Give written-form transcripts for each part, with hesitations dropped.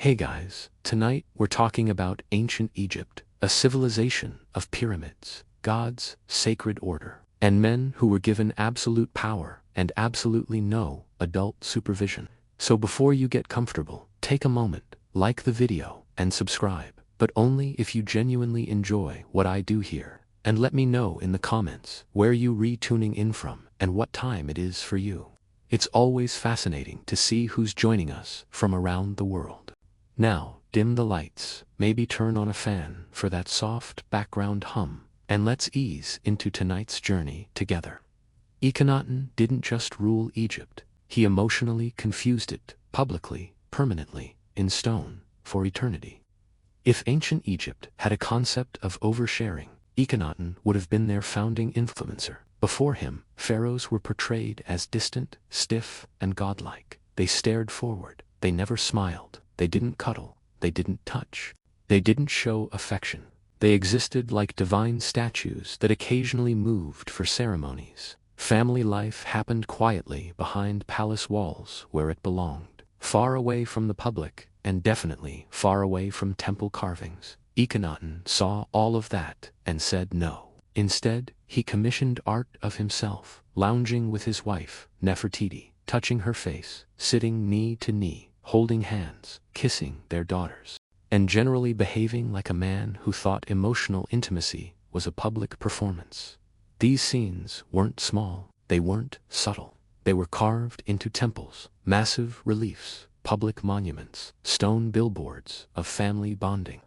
Hey guys, tonight we're talking about ancient Egypt, a civilization of pyramids, gods, sacred order, and men who were given absolute power and absolutely no adult supervision. So before you get comfortable, take a moment, like the video, and subscribe, but only if you genuinely enjoy what I do here. And let me know in the comments where you tuning in from and what time it is for you. It's always fascinating to see who's joining us from around the world. Now, dim the lights, maybe turn on a fan for that soft background hum, and let's ease into tonight's journey together. Akhenaten didn't just rule Egypt, he emotionally confused it, publicly, permanently, in stone, for eternity. If ancient Egypt had a concept of oversharing, Akhenaten would have been their founding influencer. Before him, pharaohs were portrayed as distant, stiff, and godlike. They stared forward, they never smiled. They didn't cuddle, they didn't touch, they didn't show affection. They existed like divine statues that occasionally moved for ceremonies. Family life happened quietly behind palace walls where it belonged, far away from the public, and definitely far away from temple carvings. Akhenaten saw all of that and said no. Instead, he commissioned art of himself, lounging with his wife, Nefertiti, touching her face, sitting knee to knee, holding hands, kissing their daughters, and generally behaving like a man who thought emotional intimacy was a public performance. These scenes weren't small, they weren't subtle. They were carved into temples, massive reliefs, public monuments, stone billboards of family bonding.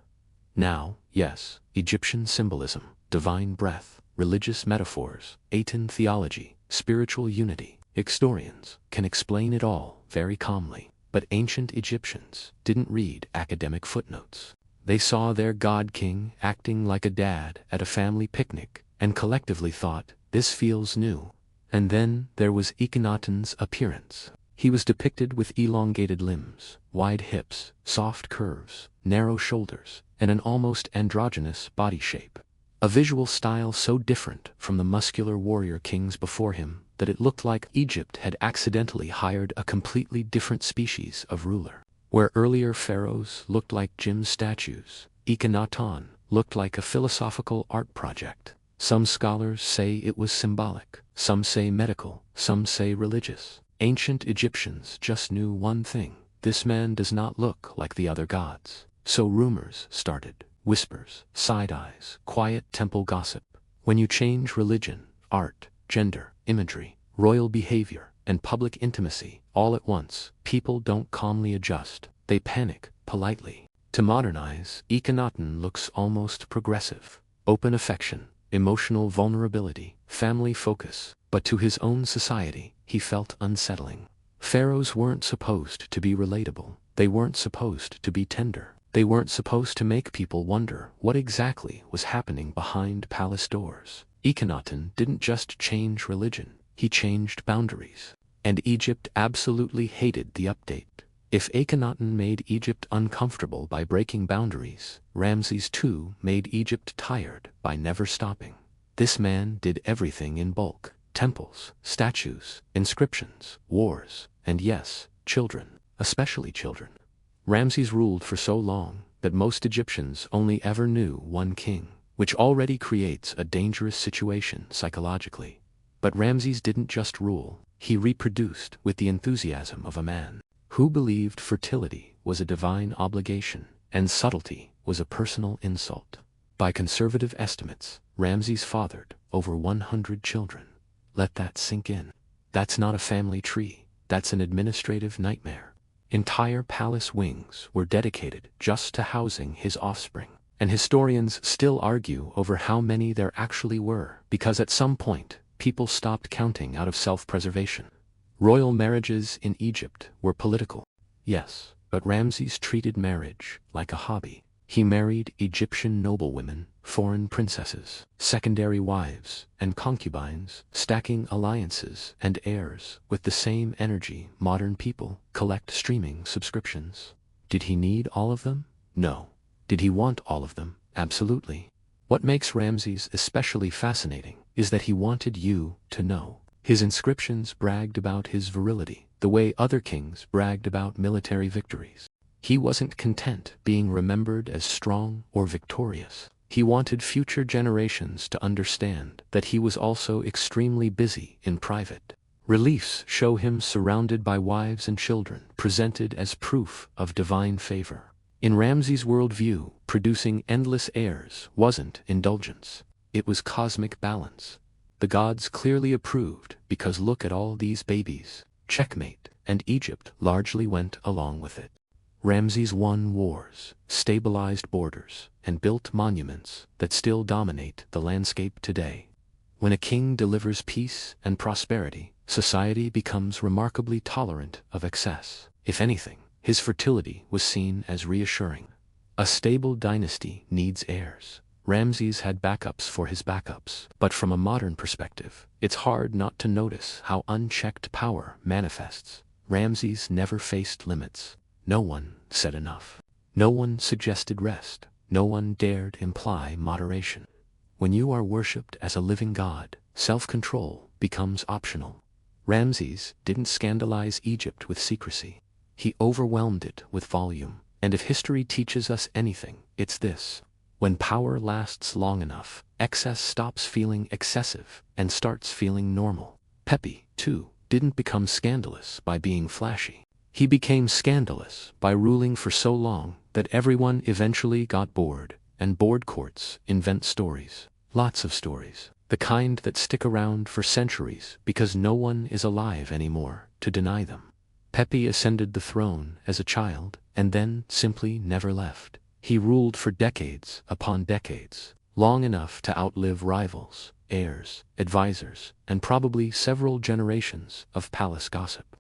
Now, yes, Egyptian symbolism, divine breath, religious metaphors, Aten theology, spiritual unity. Historians can explain it all very calmly. But ancient Egyptians didn't read academic footnotes. They saw their god-king acting like a dad at a family picnic, and collectively thought, this feels new. And then there was Akhenaten's appearance. He was depicted with elongated limbs, wide hips, soft curves, narrow shoulders, and an almost androgynous body shape. A visual style so different from the muscular warrior kings before him that it looked like Egypt had accidentally hired a completely different species of ruler. Where earlier pharaohs looked like gym statues, Akhenaten looked like a philosophical art project. Some scholars say it was symbolic, some say medical, some say religious. Ancient Egyptians just knew one thing: this man does not look like the other gods. So rumors started, whispers, side eyes, quiet temple gossip. When you change religion, art, gender, imagery, royal behavior, and public intimacy all at once, people don't calmly adjust, they panic, politely. To modernize, Akhenaten looks almost progressive. Open affection, emotional vulnerability, family focus, but to his own society, he felt unsettling. Pharaohs weren't supposed to be relatable, they weren't supposed to be tender, they weren't supposed to make people wonder what exactly was happening behind palace doors. Akhenaten didn't just change religion, he changed boundaries. And Egypt absolutely hated the update. If Akhenaten made Egypt uncomfortable by breaking boundaries, Ramses II made Egypt tired by never stopping. This man did everything in bulk: temples, statues, inscriptions, wars, and yes, children, especially children. Ramses ruled for so long that most Egyptians only ever knew one king, which already creates a dangerous situation psychologically. But Ramses didn't just rule, he reproduced with the enthusiasm of a man who believed fertility was a divine obligation and subtlety was a personal insult. By conservative estimates, Ramses fathered over 100 children. Let that sink in. That's not a family tree, that's an administrative nightmare. Entire palace wings were dedicated just to housing his offspring. And historians still argue over how many there actually were, because at some point, people stopped counting out of self-preservation. Royal marriages in Egypt were political. Yes, but Ramses treated marriage like a hobby. He married Egyptian noblewomen, foreign princesses, secondary wives, and concubines, stacking alliances and heirs with the same energy modern people collect streaming subscriptions. Did he need all of them? No. Did he want all of them? Absolutely. What makes Ramses especially fascinating is that he wanted you to know. His inscriptions bragged about his virility, the way other kings bragged about military victories. He wasn't content being remembered as strong or victorious. He wanted future generations to understand that he was also extremely busy in private. Reliefs show him surrounded by wives and children, presented as proof of divine favor. In Ramses' worldview, producing endless heirs wasn't indulgence. It was cosmic balance. The gods clearly approved, because look at all these babies. Checkmate, and Egypt largely went along with it. Ramses won wars, stabilized borders, and built monuments that still dominate the landscape today. When a king delivers peace and prosperity, society becomes remarkably tolerant of excess. If anything, his fertility was seen as reassuring. A stable dynasty needs heirs. Ramses had backups for his backups. But from a modern perspective, it's hard not to notice how unchecked power manifests. Ramses never faced limits. No one said enough. No one suggested rest. No one dared imply moderation. When you are worshipped as a living god, self-control becomes optional. Ramses didn't scandalize Egypt with secrecy. He overwhelmed it with volume. And if history teaches us anything, it's this. When power lasts long enough, excess stops feeling excessive and starts feeling normal. Pepi, too, didn't become scandalous by being flashy. He became scandalous by ruling for so long that everyone eventually got bored, and bored courts invent stories. Lots of stories. The kind that stick around for centuries because no one is alive anymore to deny them. Pepi ascended the throne as a child and then simply never left. He ruled for decades upon decades, long enough to outlive rivals, heirs, advisors, and probably several generations of palace gossip.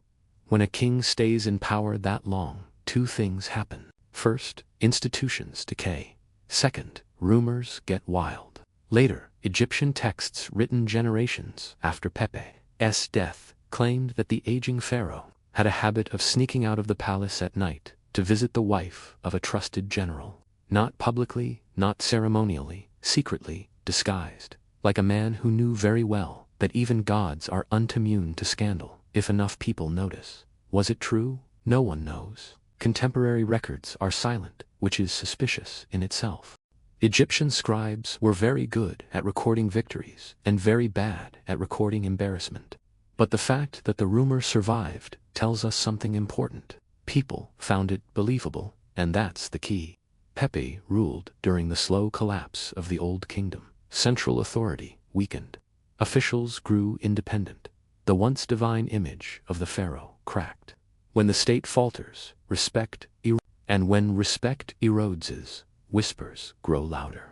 When a king stays in power that long, two things happen. First, institutions decay. Second, rumors get wild. Later, Egyptian texts written generations after Pepi's death claimed that the aging pharaoh had a habit of sneaking out of the palace at night to visit the wife of a trusted general. Not publicly, not ceremonially, secretly, disguised, like a man who knew very well that even gods are unimmune to scandal if enough people notice. Was it true? No one knows. Contemporary records are silent, which is suspicious in itself. Egyptian scribes were very good at recording victories and very bad at recording embarrassment. But the fact that the rumor survived tells us something important. People found it believable, and that's the key. Pepi ruled during the slow collapse of the Old Kingdom. Central authority weakened. Officials grew independent. The once divine image of the pharaoh cracked. When the state falters, respect erodes, and when respect erodes, whispers grow louder.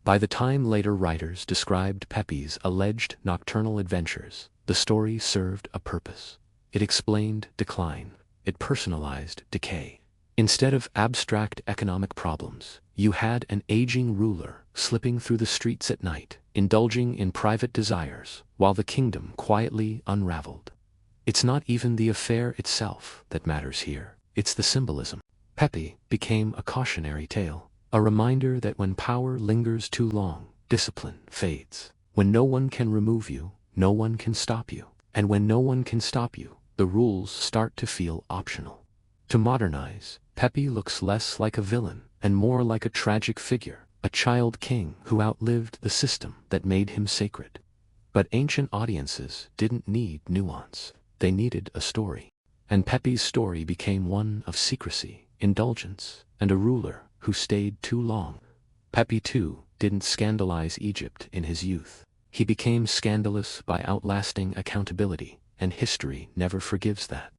By the time later writers described Pepi's alleged nocturnal adventures, the story served a purpose. It explained decline. It personalized decay. Instead of abstract economic problems, you had an aging ruler slipping through the streets at night, indulging in private desires, while the kingdom quietly unraveled. It's not even the affair itself that matters here, it's the symbolism. Pepi became a cautionary tale, a reminder that when power lingers too long, discipline fades. When no one can remove you, no one can stop you. And when no one can stop you, the rules start to feel optional. To modernize, Pepi looks less like a villain and more like a tragic figure, a child king who outlived the system that made him sacred. But ancient audiences didn't need nuance. They needed a story. And Pepi's story became one of secrecy, indulgence, and a ruler who stayed too long. Pepi, too, didn't scandalize Egypt in his youth. He became scandalous by outlasting accountability, and history never forgives that.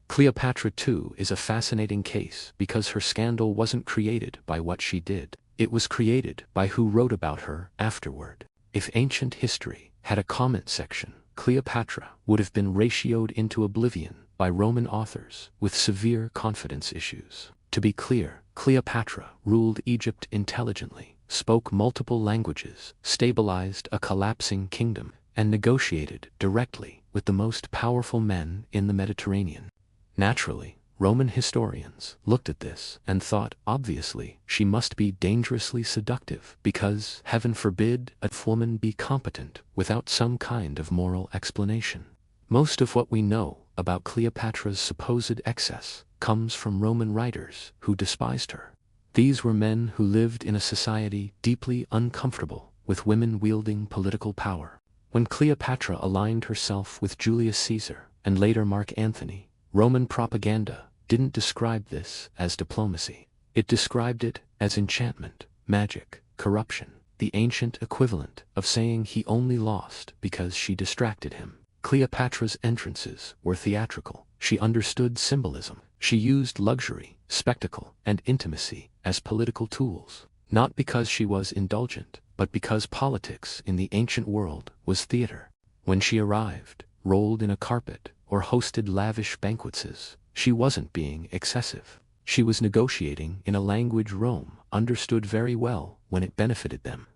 Cleopatra, too, is a fascinating case because her scandal wasn't created by what she did. It was created by who wrote about her afterward. If ancient history had a comment section, Cleopatra would have been ratioed into oblivion by Roman authors with severe confidence issues. To be clear, Cleopatra ruled Egypt intelligently, spoke multiple languages, stabilized a collapsing kingdom, and negotiated directly with the most powerful men in the Mediterranean. Naturally, Roman historians looked at this and thought, obviously, she must be dangerously seductive because, heaven forbid, a woman be competent without some kind of moral explanation. Most of what we know about Cleopatra's supposed excess comes from Roman writers who despised her. These were men who lived in a society deeply uncomfortable with women wielding political power. When Cleopatra aligned herself with Julius Caesar and later Mark Antony, Roman propaganda didn't describe this as diplomacy. It described it as enchantment, magic, corruption, the ancient equivalent of saying he only lost because she distracted him. Cleopatra's entrances were theatrical. She understood symbolism. She used luxury, spectacle, and intimacy as political tools, not because she was indulgent, but because politics in the ancient world was theater. When she arrived, rolled in a carpet, or hosted lavish banquets, she wasn't being excessive. She was negotiating in a language Rome understood very well when it benefited them.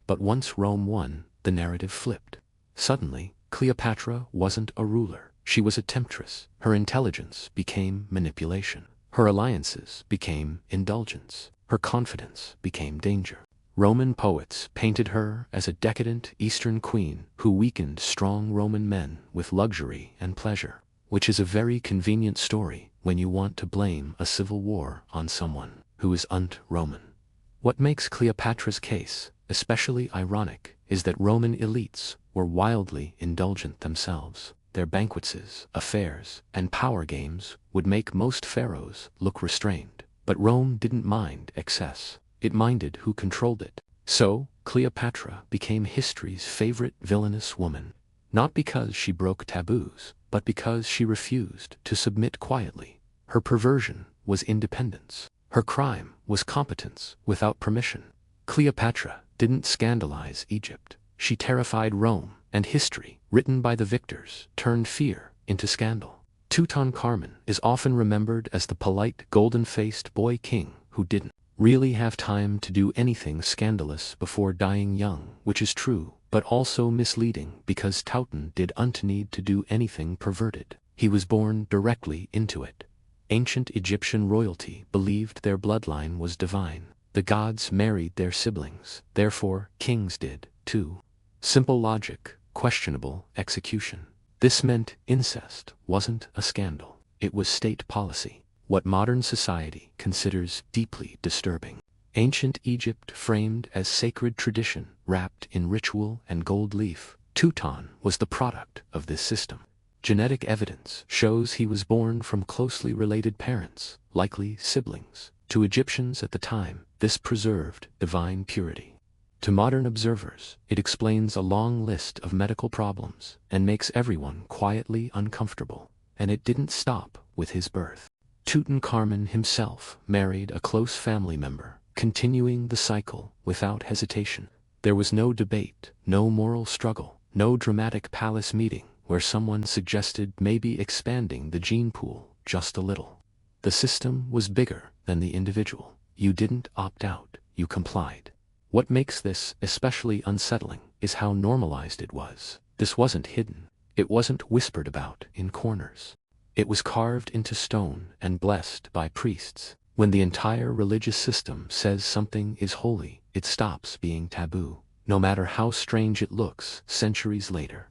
But once Rome won, the narrative flipped. Suddenly, Cleopatra wasn't a ruler. She was a temptress. Her intelligence became manipulation. Her alliances became indulgence. Her confidence became danger. Roman poets painted her as a decadent Eastern queen who weakened strong Roman men with luxury and pleasure, which is a very convenient story when you want to blame a civil war on someone who is un-Roman. What makes Cleopatra's case especially ironic is that Roman elites were wildly indulgent themselves. Their banquets, affairs, and power games would make most pharaohs look restrained. But Rome didn't mind excess. It minded who controlled it. So, Cleopatra became history's favorite villainous woman, not because she broke taboos, but because she refused to submit quietly. Her perversion was independence. Her crime was competence without permission. Cleopatra didn't scandalize Egypt. She terrified Rome, and history, written by the victors, turned fear into scandal. Tutankhamun is often remembered as the polite, golden-faced boy king who didn't really have time to do anything scandalous before dying young, which is true, but also misleading because Tutankhamun didn't need to do anything perverted. He was born directly into it. Ancient Egyptian royalty believed their bloodline was divine. The gods married their siblings, therefore kings did, too. Simple logic, questionable execution. This meant incest wasn't a scandal. It was state policy, what modern society considers deeply disturbing. Ancient Egypt framed as sacred tradition, wrapped in ritual and gold leaf. Tutankhamun was the product of this system. Genetic evidence shows he was born from closely related parents, likely siblings. To Egyptians at the time, this preserved divine purity. To modern observers, it explains a long list of medical problems and makes everyone quietly uncomfortable. And it didn't stop with his birth. Tutankhamun himself married a close family member, continuing the cycle without hesitation. There was no debate, no moral struggle, no dramatic palace meeting where someone suggested maybe expanding the gene pool just a little. The system was bigger than the individual. You didn't opt out, you complied. What makes this especially unsettling is how normalized it was. This wasn't hidden. It wasn't whispered about in corners. It was carved into stone and blessed by priests. When the entire religious system says something is holy, it stops being taboo, no matter how strange it looks centuries later.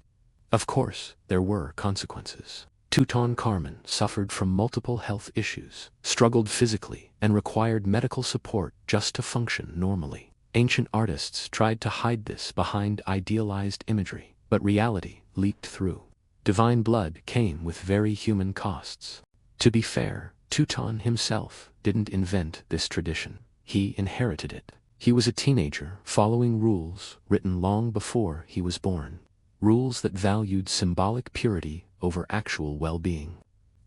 Of course, there were consequences. Tutankhamun suffered from multiple health issues, struggled physically, and required medical support just to function normally. Ancient artists tried to hide this behind idealized imagery, but reality leaked through. Divine blood came with very human costs. To be fair, Tutankhamun himself didn't invent this tradition. He inherited it. He was a teenager following rules written long before he was born. Rules that valued symbolic purity over actual well-being.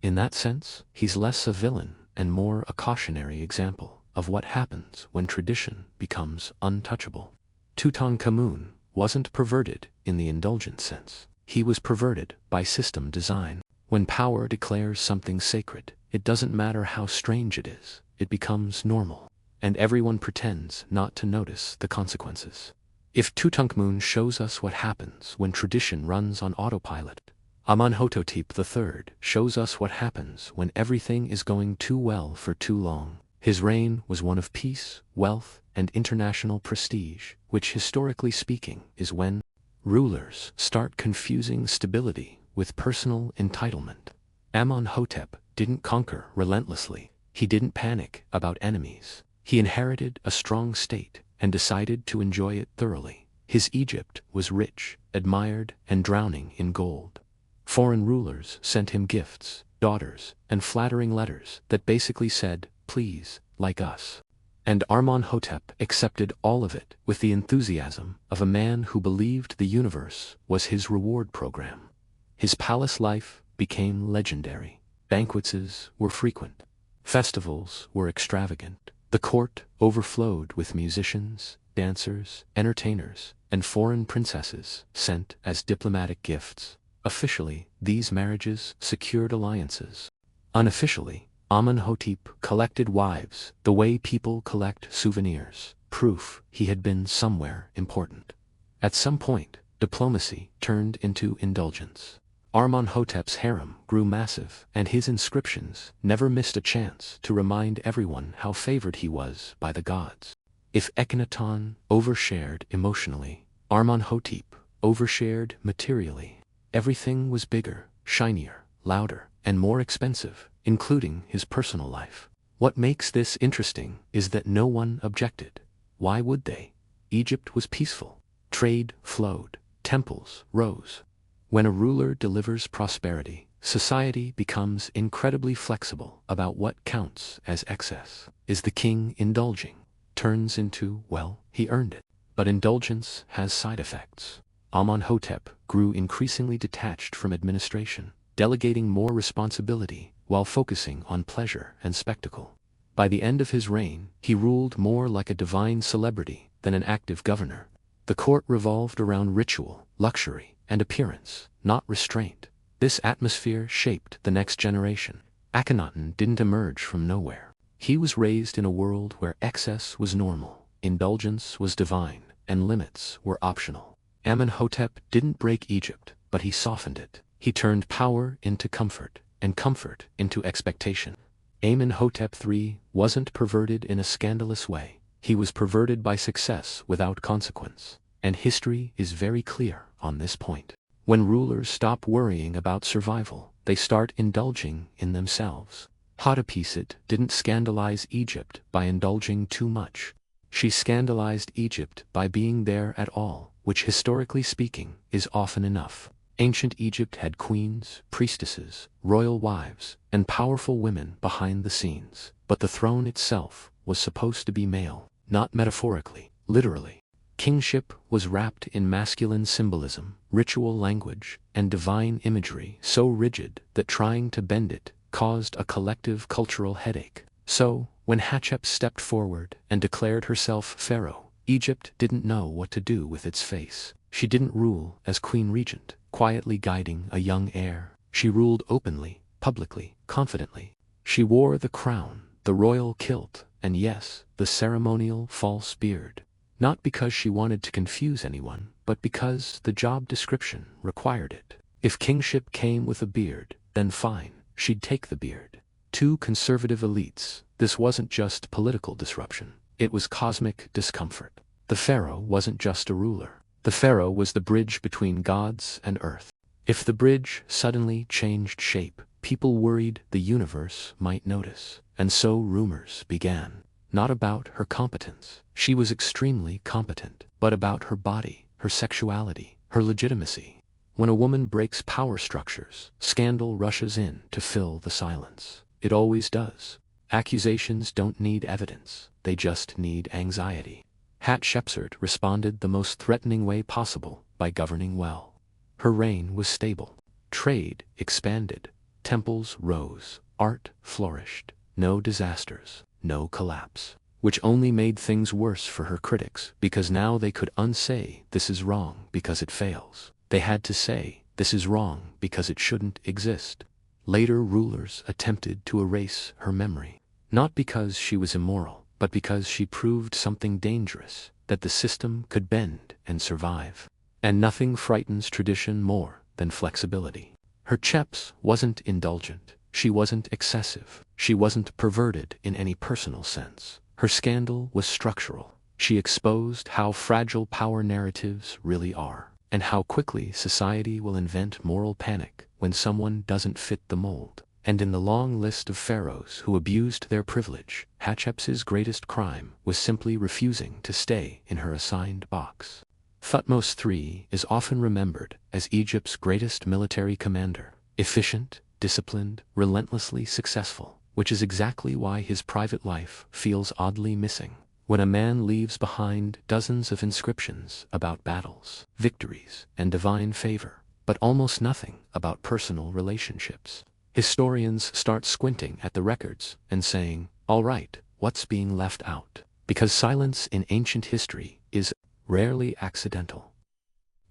In that sense, he's less a villain and more a cautionary example of what happens when tradition becomes untouchable. Tutankhamun wasn't perverted in the indulgent sense. He was perverted by system design. When power declares something sacred, it doesn't matter how strange it is, it becomes normal, and everyone pretends not to notice the consequences. If Tutankhamun shows us what happens when tradition runs on autopilot, Amenhotep III shows us what happens when everything is going too well for too long. His reign was one of peace, wealth, and international prestige, which historically speaking is when rulers start confusing stability with personal entitlement. Amenhotep didn't conquer relentlessly. He didn't panic about enemies. He inherited a strong state and decided to enjoy it thoroughly. His Egypt was rich, admired, and drowning in gold. Foreign rulers sent him gifts, daughters, and flattering letters that basically said, "Please, like us." And Amenhotep accepted all of it with the enthusiasm of a man who believed the universe was his reward program. His palace life became legendary. Banquets were frequent. Festivals were extravagant. The court overflowed with musicians, dancers, entertainers, and foreign princesses sent as diplomatic gifts. Officially, these marriages secured alliances. Unofficially, Amenhotep collected wives the way people collect souvenirs, proof he had been somewhere important. At some point, diplomacy turned into indulgence. Amenhotep's harem grew massive, and his inscriptions never missed a chance to remind everyone how favored he was by the gods. If Akhenaton overshared emotionally, Amenhotep overshared materially. Everything was bigger, shinier, louder, and more expensive, including his personal life. What makes this interesting is that no one objected. Why would they? Egypt was peaceful. Trade flowed. Temples rose. When a ruler delivers prosperity, society becomes incredibly flexible about what counts as excess. Is the king indulging? Turns into, well, he earned it. But indulgence has side effects. Amenhotep grew increasingly detached from administration, delegating more responsibility while focusing on pleasure and spectacle. By the end of his reign, he ruled more like a divine celebrity than an active governor. The court revolved around ritual, luxury, and appearance, not restraint. This atmosphere shaped the next generation. Akhenaton didn't emerge from nowhere. He was raised in a world where excess was normal, indulgence was divine, and limits were optional. Amenhotep didn't break Egypt, but he softened it. He turned power into comfort, and comfort into expectation. Amenhotep III wasn't perverted in a scandalous way. He was perverted by success without consequence. And history is very clear on this point. When rulers stop worrying about survival, they start indulging in themselves. Hatshepsut didn't scandalize Egypt by indulging too much. She scandalized Egypt by being there at all, which historically speaking is often enough. Ancient Egypt had queens, priestesses, royal wives, and powerful women behind the scenes, but the throne itself was supposed to be male, not metaphorically, literally. Kingship was wrapped in masculine symbolism, ritual language, and divine imagery so rigid that trying to bend it caused a collective cultural headache. So, when Hatshepsut stepped forward and declared herself pharaoh, Egypt didn't know what to do with its face. She didn't rule as queen regent, quietly guiding a young heir. She ruled openly, publicly, confidently. She wore the crown, the royal kilt, and yes, the ceremonial false beard. Not because she wanted to confuse anyone, but because the job description required it. If kingship came with a beard, then fine, she'd take the beard. To conservative elites, this wasn't just political disruption, it was cosmic discomfort. The pharaoh wasn't just a ruler. The pharaoh was the bridge between gods and earth. If the bridge suddenly changed shape, people worried the universe might notice, and so rumors began. Not about her competence, she was extremely competent, but about her body, her sexuality, her legitimacy. When a woman breaks power structures, scandal rushes in to fill the silence. It always does. Accusations don't need evidence, they just need anxiety. Hatshepsut responded the most threatening way possible, by governing well. Her reign was stable. Trade expanded. Temples rose. Art flourished. No disasters. No collapse. Which only made things worse for her critics, because now they could unsay this is wrong because it fails. They had to say this is wrong because it shouldn't exist. Later rulers attempted to erase her memory. Not because she was immoral, but because she proved something dangerous, that the system could bend and survive. And nothing frightens tradition more than flexibility. Her Cheps wasn't indulgent. She wasn't excessive. She wasn't perverted in any personal sense. Her scandal was structural. She exposed how fragile power narratives really are, and how quickly society will invent moral panic when someone doesn't fit the mold. And in the long list of pharaohs who abused their privilege, Hatshepsut's greatest crime was simply refusing to stay in her assigned box. Thutmose III is often remembered as Egypt's greatest military commander, efficient, disciplined, relentlessly successful, which is exactly why his private life feels oddly missing. When a man leaves behind dozens of inscriptions about battles, victories, and divine favor, but almost nothing about personal relationships, historians start squinting at the records and saying, all right, what's being left out? Because silence in ancient history is rarely accidental.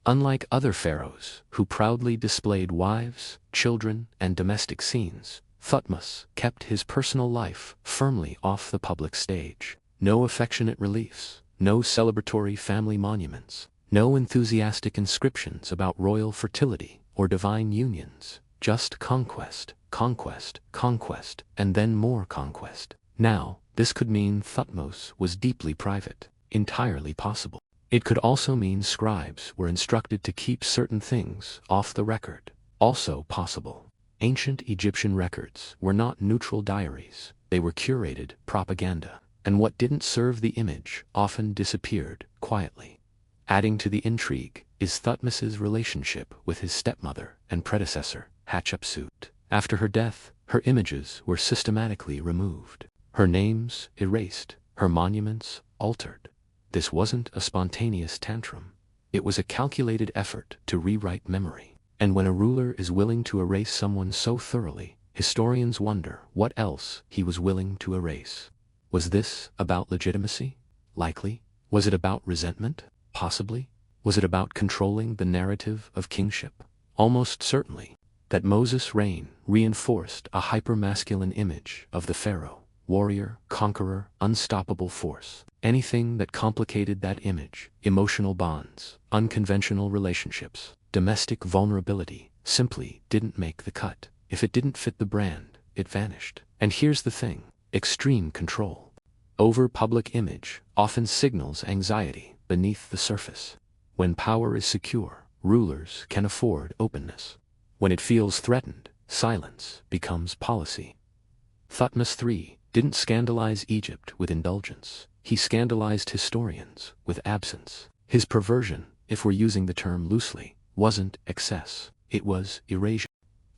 Unlike other pharaohs, who proudly displayed wives, children, and domestic scenes, Thutmose kept his personal life firmly off the public stage. No affectionate reliefs, no celebratory family monuments, no enthusiastic inscriptions about royal fertility or divine unions, just conquest, conquest, conquest, and then more conquest. Now, this could mean Thutmose was deeply private, entirely possible. It could also mean scribes were instructed to keep certain things off the record, also possible. Ancient Egyptian records were not neutral diaries, they were curated propaganda, and what didn't serve the image often disappeared quietly. Adding to the intrigue is Thutmose's relationship with his stepmother and predecessor, Hatshepsut. After her death, her images were systematically removed, her names erased, her monuments altered. This wasn't a spontaneous tantrum. It was a calculated effort to rewrite memory. And when a ruler is willing to erase someone so thoroughly, historians wonder what else he was willing to erase. Was this about legitimacy? Likely. Was it about resentment? Possibly. Was it about controlling the narrative of kingship? Almost certainly. That Moses' reign reinforced a hyper-masculine image of the pharaoh. Warrior, conqueror, unstoppable force. Anything that complicated that image, emotional bonds, unconventional relationships, domestic vulnerability, simply didn't make the cut. If it didn't fit the brand, it vanished. And here's the thing, extreme control over public image often signals anxiety beneath the surface. When power is secure, rulers can afford openness. When it feels threatened, silence becomes policy. Thutmose III didn't scandalize Egypt with indulgence. He scandalized historians with absence. His perversion, if we're using the term loosely, wasn't excess. It was erasure.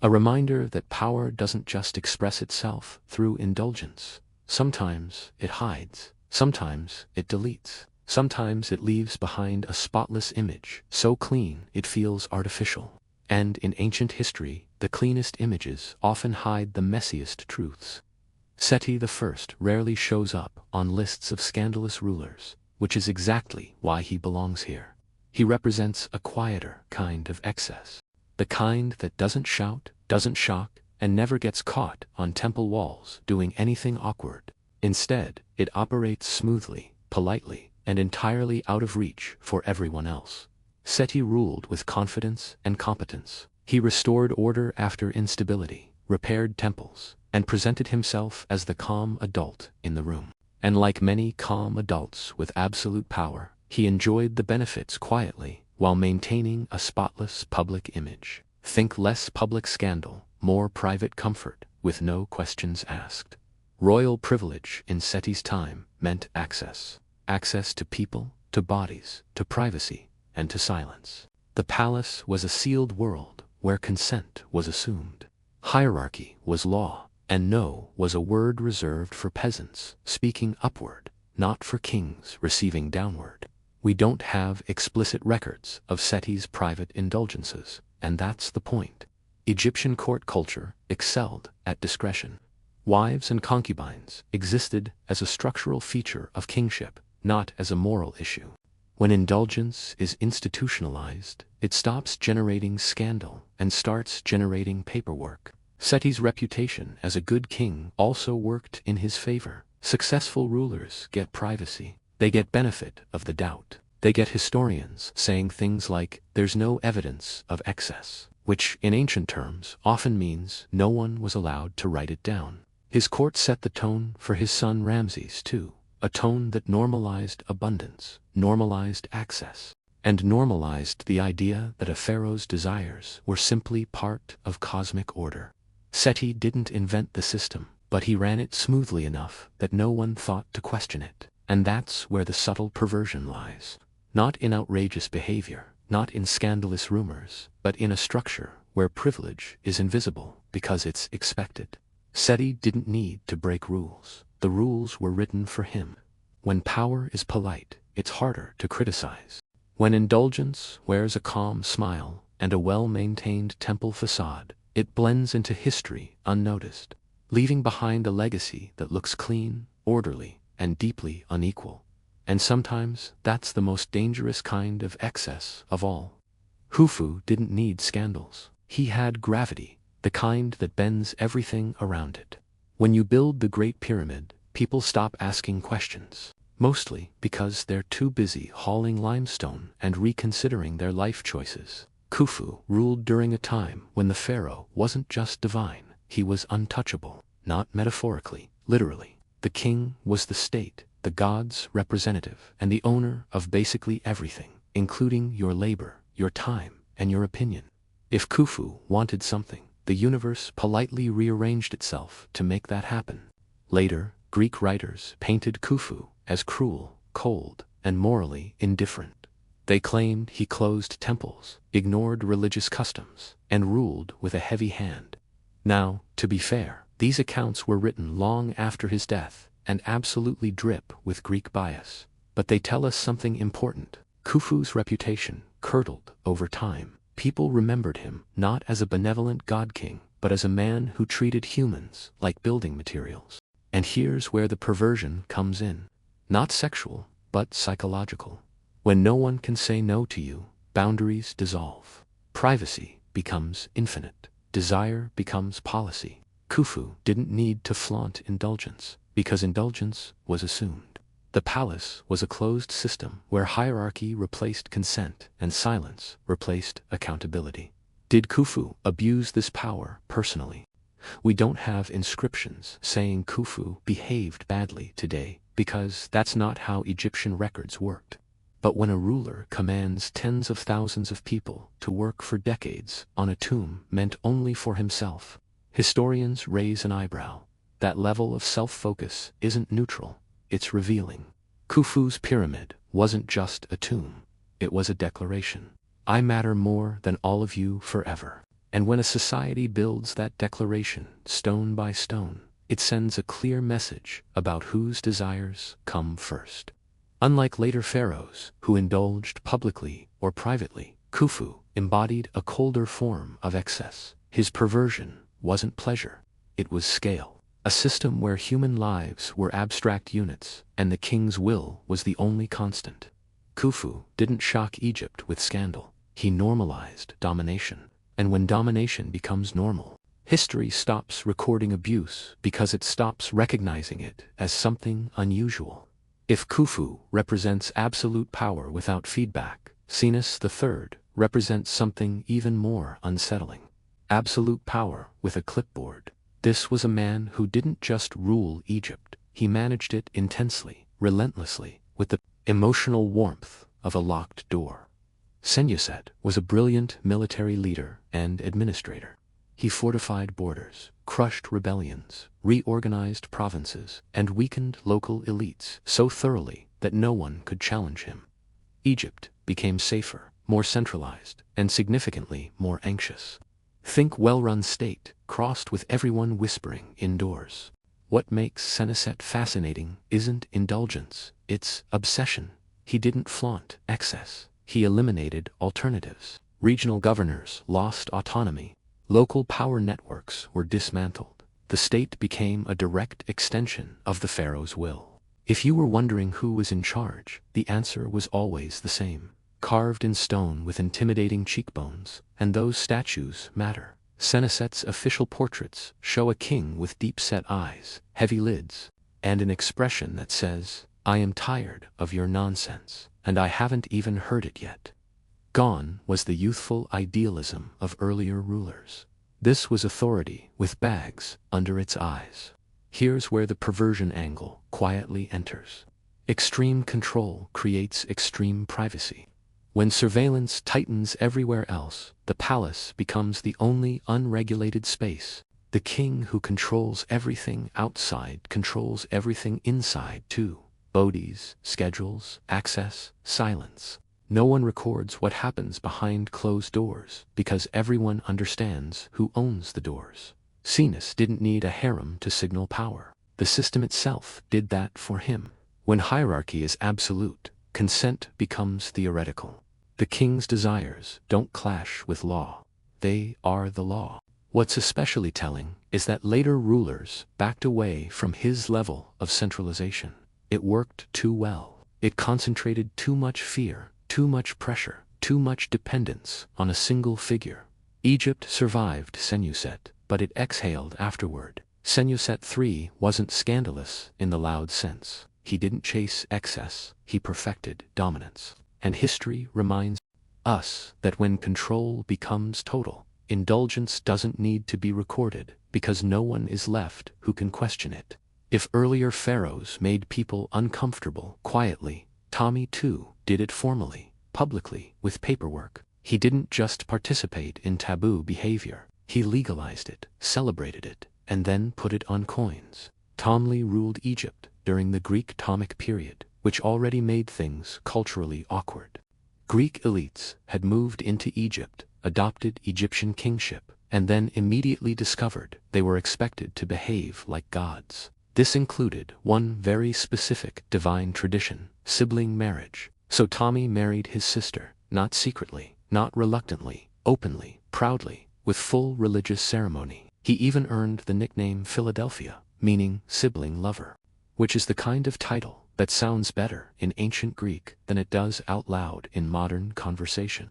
A reminder that power doesn't just express itself through indulgence. Sometimes it hides. Sometimes it deletes. Sometimes it leaves behind a spotless image, so clean it feels artificial. And in ancient history, the cleanest images often hide the messiest truths. Seti I rarely shows up on lists of scandalous rulers, which is exactly why he belongs here. He represents a quieter kind of excess. The kind that doesn't shout, doesn't shock, and never gets caught on temple walls doing anything awkward. Instead, it operates smoothly, politely, and entirely out of reach for everyone else. Seti ruled with confidence and competence. He restored order after instability, repaired temples, and presented himself as the calm adult in the room. And like many calm adults with absolute power, he enjoyed the benefits quietly while maintaining a spotless public image. Think less public scandal, more private comfort, with no questions asked. Royal privilege in Seti's time meant access. Access to people, to bodies, to privacy, and to silence. The palace was a sealed world where consent was assumed. Hierarchy was law, and no was a word reserved for peasants speaking upward, not for kings receiving downward. We don't have explicit records of Seti's private indulgences, and that's the point. Egyptian court culture excelled at discretion. Wives and concubines existed as a structural feature of kingship, not as a moral issue. When indulgence is institutionalized, it stops generating scandal and starts generating paperwork. Seti's reputation as a good king also worked in his favor. Successful rulers get privacy. They get benefit of the doubt. They get historians saying things like, there's no evidence of excess, which in ancient terms often means no one was allowed to write it down. His court set the tone for his son Ramses too, a tone that normalized abundance, normalized access. and normalized the idea that a pharaoh's desires were simply part of cosmic order. Seti didn't invent the system, but he ran it smoothly enough that no one thought to question it. And that's where the subtle perversion lies. Not in outrageous behavior, not in scandalous rumors, but in a structure where privilege is invisible because it's expected. Seti didn't need to break rules. The rules were written for him. When power is polite, it's harder to criticize. When indulgence wears a calm smile and a well-maintained temple facade, it blends into history unnoticed, leaving behind a legacy that looks clean, orderly, and deeply unequal. And sometimes that's the most dangerous kind of excess of all. Khufu didn't need scandals. He had gravity, the kind that bends everything around it. When you build the Great Pyramid, people stop asking questions, mostly because they're too busy hauling limestone and reconsidering their life choices. Khufu ruled during a time when the pharaoh wasn't just divine, he was untouchable, not metaphorically, literally. The king was the state, the god's representative, and the owner of basically everything, including your labor, your time, and your opinion. If Khufu wanted something, the universe politely rearranged itself to make that happen. Later, Greek writers painted Khufu as cruel, cold, and morally indifferent. They claimed he closed temples, ignored religious customs, and ruled with a heavy hand. Now, to be fair, these accounts were written long after his death and absolutely drip with Greek bias. But they tell us something important. Khufu's reputation curdled over time. People remembered him not as a benevolent god-king, but as a man who treated humans like building materials. And here's where the perversion comes in. Not sexual, but psychological. When no one can say no to you, boundaries dissolve. Privacy becomes infinite. Desire becomes policy. Khufu didn't need to flaunt indulgence, because indulgence was assumed. The palace was a closed system where hierarchy replaced consent and silence replaced accountability. Did Khufu abuse this power personally? We don't have inscriptions saying Khufu behaved badly today, because that's not how Egyptian records worked. But when a ruler commands tens of thousands of people to work for decades on a tomb meant only for himself, historians raise an eyebrow. That level of self-focus isn't neutral, it's revealing. Khufu's pyramid wasn't just a tomb, it was a declaration. I matter more than all of you forever. And when a society builds that declaration stone by stone, it sends a clear message about whose desires come first. Unlike later pharaohs, who indulged publicly or privately, Khufu embodied a colder form of excess. His perversion wasn't pleasure, it was scale. A system where human lives were abstract units, and the king's will was the only constant. Khufu didn't shock Egypt with scandal, he normalized domination. And when domination becomes normal, history stops recording abuse because it stops recognizing it as something unusual. If Khufu represents absolute power without feedback, Sinus III represents something even more unsettling. Absolute power with a clipboard. This was a man who didn't just rule Egypt, he managed it intensely, relentlessly, with the emotional warmth of a locked door. Senusret was a brilliant military leader and administrator. He fortified borders, crushed rebellions, reorganized provinces, and weakened local elites so thoroughly that no one could challenge him. Egypt became safer, more centralized, and significantly more anxious. Think well-run state, crossed with everyone whispering indoors. What makes Senusret fascinating isn't indulgence, it's obsession. He didn't flaunt excess, he eliminated alternatives. Regional governors lost autonomy. Local power networks were dismantled. The state became a direct extension of the pharaoh's will. If you were wondering who was in charge, the answer was always the same. Carved in stone with intimidating cheekbones, and those statues matter. Senusret's official portraits show a king with deep-set eyes, heavy lids, and an expression that says, "I am tired of your nonsense, and I haven't even heard it yet." Gone was the youthful idealism of earlier rulers. This was authority with bags under its eyes. Here's where the perversion angle quietly enters. Extreme control creates extreme privacy. When surveillance tightens everywhere else, the palace becomes the only unregulated space. The king who controls everything outside controls everything inside too. Bodies, schedules, access, silence. No one records what happens behind closed doors, because everyone understands who owns the doors. Cenas didn't need a harem to signal power. The system itself did that for him. When hierarchy is absolute, consent becomes theoretical. The king's desires don't clash with law. They are the law. What's especially telling is that later rulers backed away from his level of centralization. It worked too well. It concentrated too much fear, too much pressure, too much dependence on a single figure. Egypt survived Senusret, but it exhaled afterward. Senusret III wasn't scandalous in the loud sense. He didn't chase excess, he perfected dominance. And history reminds us that when control becomes total, indulgence doesn't need to be recorded, because no one is left who can question it. If earlier pharaohs made people uncomfortable quietly, Ptolemy too did it formally, publicly, with paperwork. He didn't just participate in taboo behavior, he legalized it, celebrated it, and then put it on coins. Ptolemy ruled Egypt during the Greek Ptolemaic period, which already made things culturally awkward. Greek elites had moved into Egypt, adopted Egyptian kingship, and then immediately discovered they were expected to behave like gods. This included one very specific divine tradition, sibling marriage. So Ptolemy married his sister, not secretly, not reluctantly, openly, proudly, with full religious ceremony. He even earned the nickname Philadelphia, meaning sibling lover, which is the kind of title that sounds better in ancient Greek than it does out loud in modern conversation.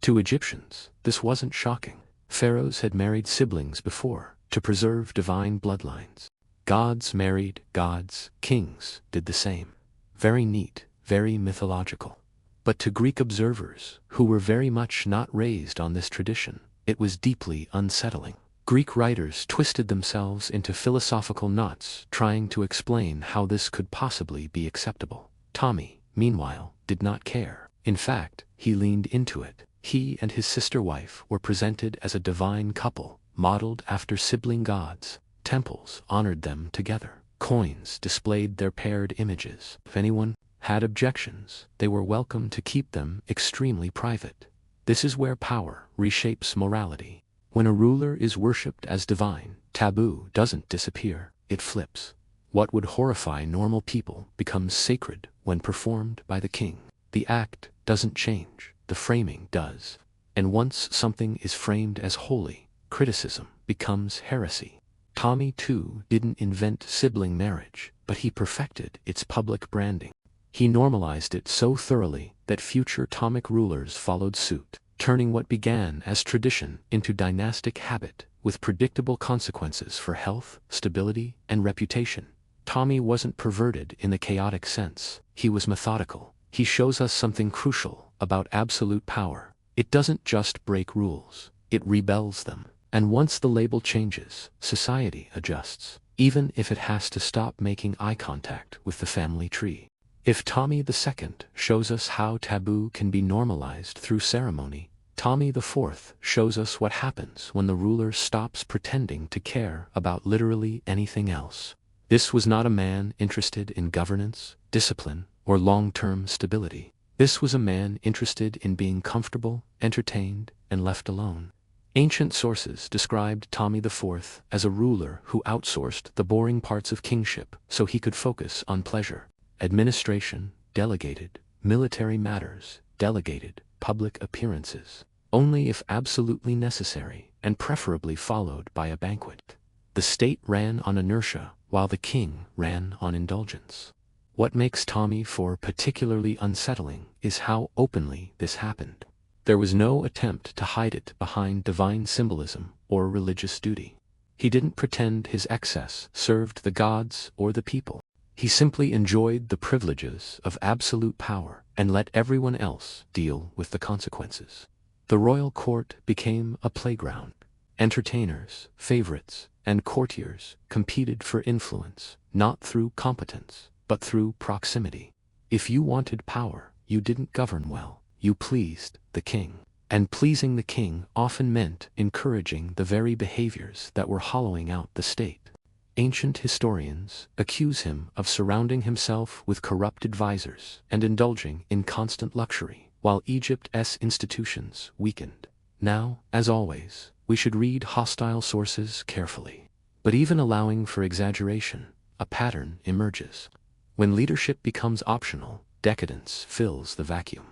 To Egyptians, this wasn't shocking. Pharaohs had married siblings before, to preserve divine bloodlines. Gods married gods, kings did the same. Very neat, very mythological. But to Greek observers, who were very much not raised on this tradition, it was deeply unsettling. Greek writers twisted themselves into philosophical knots trying to explain how this could possibly be acceptable. Ptolemy, meanwhile, did not care. In fact, he leaned into it. He and his sister-wife were presented as a divine couple, modeled after sibling gods. Temples honored them together. Coins displayed their paired images. If anyone had objections, they were welcome to keep them extremely private. This is where power reshapes morality. When a ruler is worshipped as divine, taboo doesn't disappear, it flips. What would horrify normal people becomes sacred when performed by the king. The act doesn't change, the framing does. And once something is framed as holy, criticism becomes heresy. Ptolemy too didn't invent sibling marriage, but he perfected its public branding. He normalized it so thoroughly that future Ptolemaic rulers followed suit, turning what began as tradition into dynastic habit, with predictable consequences for health, stability, and reputation. Ptolemy wasn't perverted in the chaotic sense, he was methodical. He shows us something crucial about absolute power. It doesn't just break rules, it rebels them. And once the label changes, society adjusts, even if it has to stop making eye contact with the family tree. If Ptolemy II shows us how taboo can be normalized through ceremony, Ptolemy IV shows us what happens when the ruler stops pretending to care about literally anything else. This was not a man interested in governance, discipline, or long-term stability. This was a man interested in being comfortable, entertained, and left alone. Ancient sources described Ptolemy IV as a ruler who outsourced the boring parts of kingship so he could focus on pleasure. Administration, delegated. Military matters, delegated. Public appearances, only if absolutely necessary, and preferably followed by a banquet. The state ran on inertia, while the king ran on indulgence. What makes Ptolemy IV particularly unsettling is how openly this happened. There was no attempt to hide it behind divine symbolism or religious duty. He didn't pretend his excess served the gods or the people. He simply enjoyed the privileges of absolute power and let everyone else deal with the consequences. The royal court became a playground. Entertainers, favorites, and courtiers competed for influence, not through competence, but through proximity. If you wanted power, you didn't govern well, you pleased the king. And pleasing the king often meant encouraging the very behaviors that were hollowing out the state. Ancient historians accuse him of surrounding himself with corrupt advisors and indulging in constant luxury, while Egypt's institutions weakened. Now, as always, we should read hostile sources carefully. But even allowing for exaggeration, a pattern emerges. When leadership becomes optional, decadence fills the vacuum.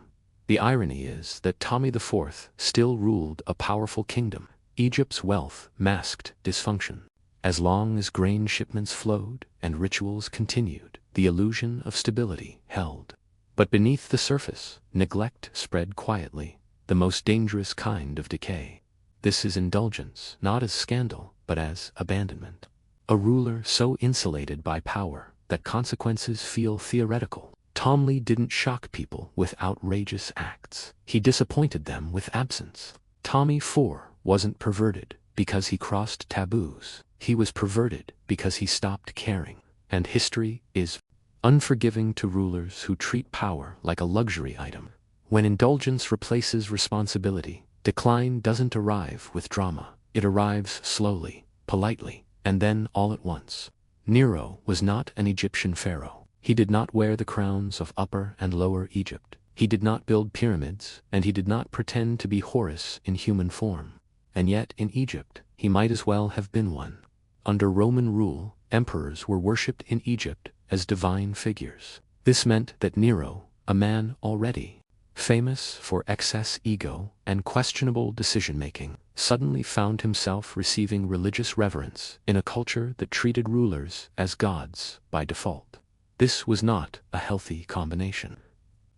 The irony is that Ptolemy IV still ruled a powerful kingdom. Egypt's wealth masked dysfunction. As long as grain shipments flowed and rituals continued, the illusion of stability held. But beneath the surface, neglect spread quietly, the most dangerous kind of decay. This is indulgence, not as scandal, but as abandonment. A ruler so insulated by power that consequences feel theoretical. Ptolemy didn't shock people with outrageous acts. He disappointed them with absence. Ptolemy IV wasn't perverted because he crossed taboos. He was perverted because he stopped caring. And history is unforgiving to rulers who treat power like a luxury item. When indulgence replaces responsibility, decline doesn't arrive with drama. It arrives slowly, politely, and then all at once. Nero was not an Egyptian pharaoh. He did not wear the crowns of Upper and Lower Egypt. He did not build pyramids, and he did not pretend to be Horus in human form. And yet, in Egypt, he might as well have been one. Under Roman rule, emperors were worshipped in Egypt as divine figures. This meant that Nero, a man already famous for excess ego and questionable decision-making, suddenly found himself receiving religious reverence in a culture that treated rulers as gods by default. This was not a healthy combination.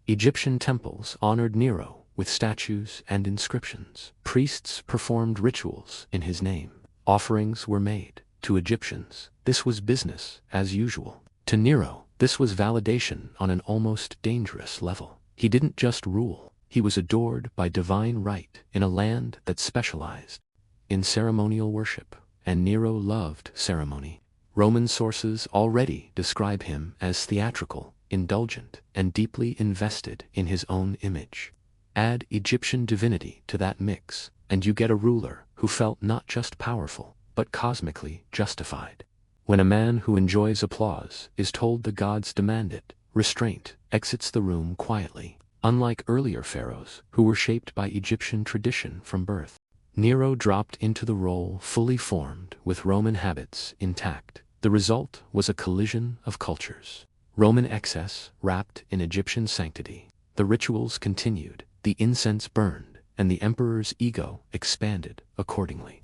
Egyptian temples honored Nero with statues and inscriptions. Priests performed rituals in his name. Offerings were made. To Egyptians, this was business as usual. To Nero, this was validation on an almost dangerous level. He didn't just rule. He was adored by divine right in a land that specialized in ceremonial worship, and Nero loved ceremony. Roman sources already describe him as theatrical, indulgent, and deeply invested in his own image. Add Egyptian divinity to that mix, and you get a ruler who felt not just powerful, but cosmically justified. When a man who enjoys applause is told the gods demand it, restraint exits the room quietly, unlike earlier pharaohs who were shaped by Egyptian tradition from birth. Nero dropped into the role fully formed with Roman habits intact. The result was a collision of cultures. Roman excess wrapped in Egyptian sanctity. The rituals continued, the incense burned, and the emperor's ego expanded accordingly.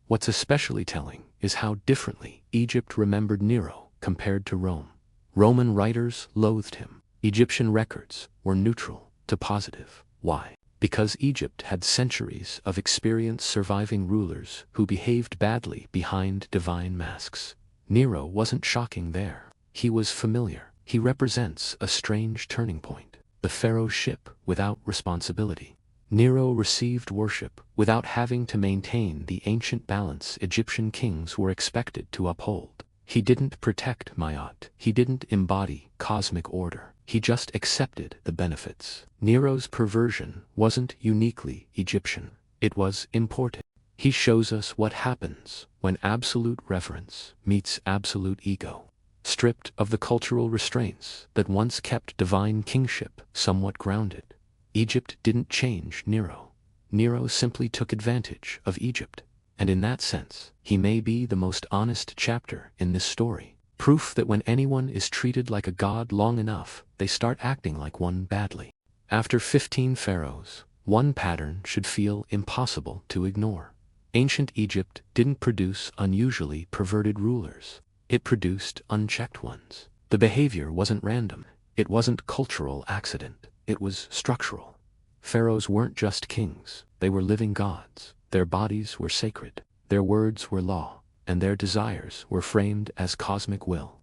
What's especially telling is how differently Egypt remembered Nero compared to Rome. Roman writers loathed him. Egyptian records were neutral to positive. Why? Because Egypt had centuries of experience surviving rulers who behaved badly behind divine masks. Nero wasn't shocking there. He was familiar. He represents a strange turning point. The pharaoh's ship without responsibility. Nero received worship without having to maintain the ancient balance Egyptian kings were expected to uphold. He didn't protect Maat. He didn't embody cosmic order. He just accepted the benefits. Nero's perversion wasn't uniquely Egyptian. It was imported. He shows us what happens when absolute reverence meets absolute ego. Stripped of the cultural restraints that once kept divine kingship somewhat grounded, Egypt didn't change Nero. Nero simply took advantage of Egypt. And in that sense, he may be the most honest chapter in this story. Proof that when anyone is treated like a god long enough, they start acting like one badly. After 15 pharaohs, one pattern should feel impossible to ignore. Ancient Egypt didn't produce unusually perverted rulers. It produced unchecked ones. The behavior wasn't random. It wasn't cultural accident. It was structural. Pharaohs weren't just kings. They were living gods. Their bodies were sacred. Their words were law. And their desires were framed as cosmic will.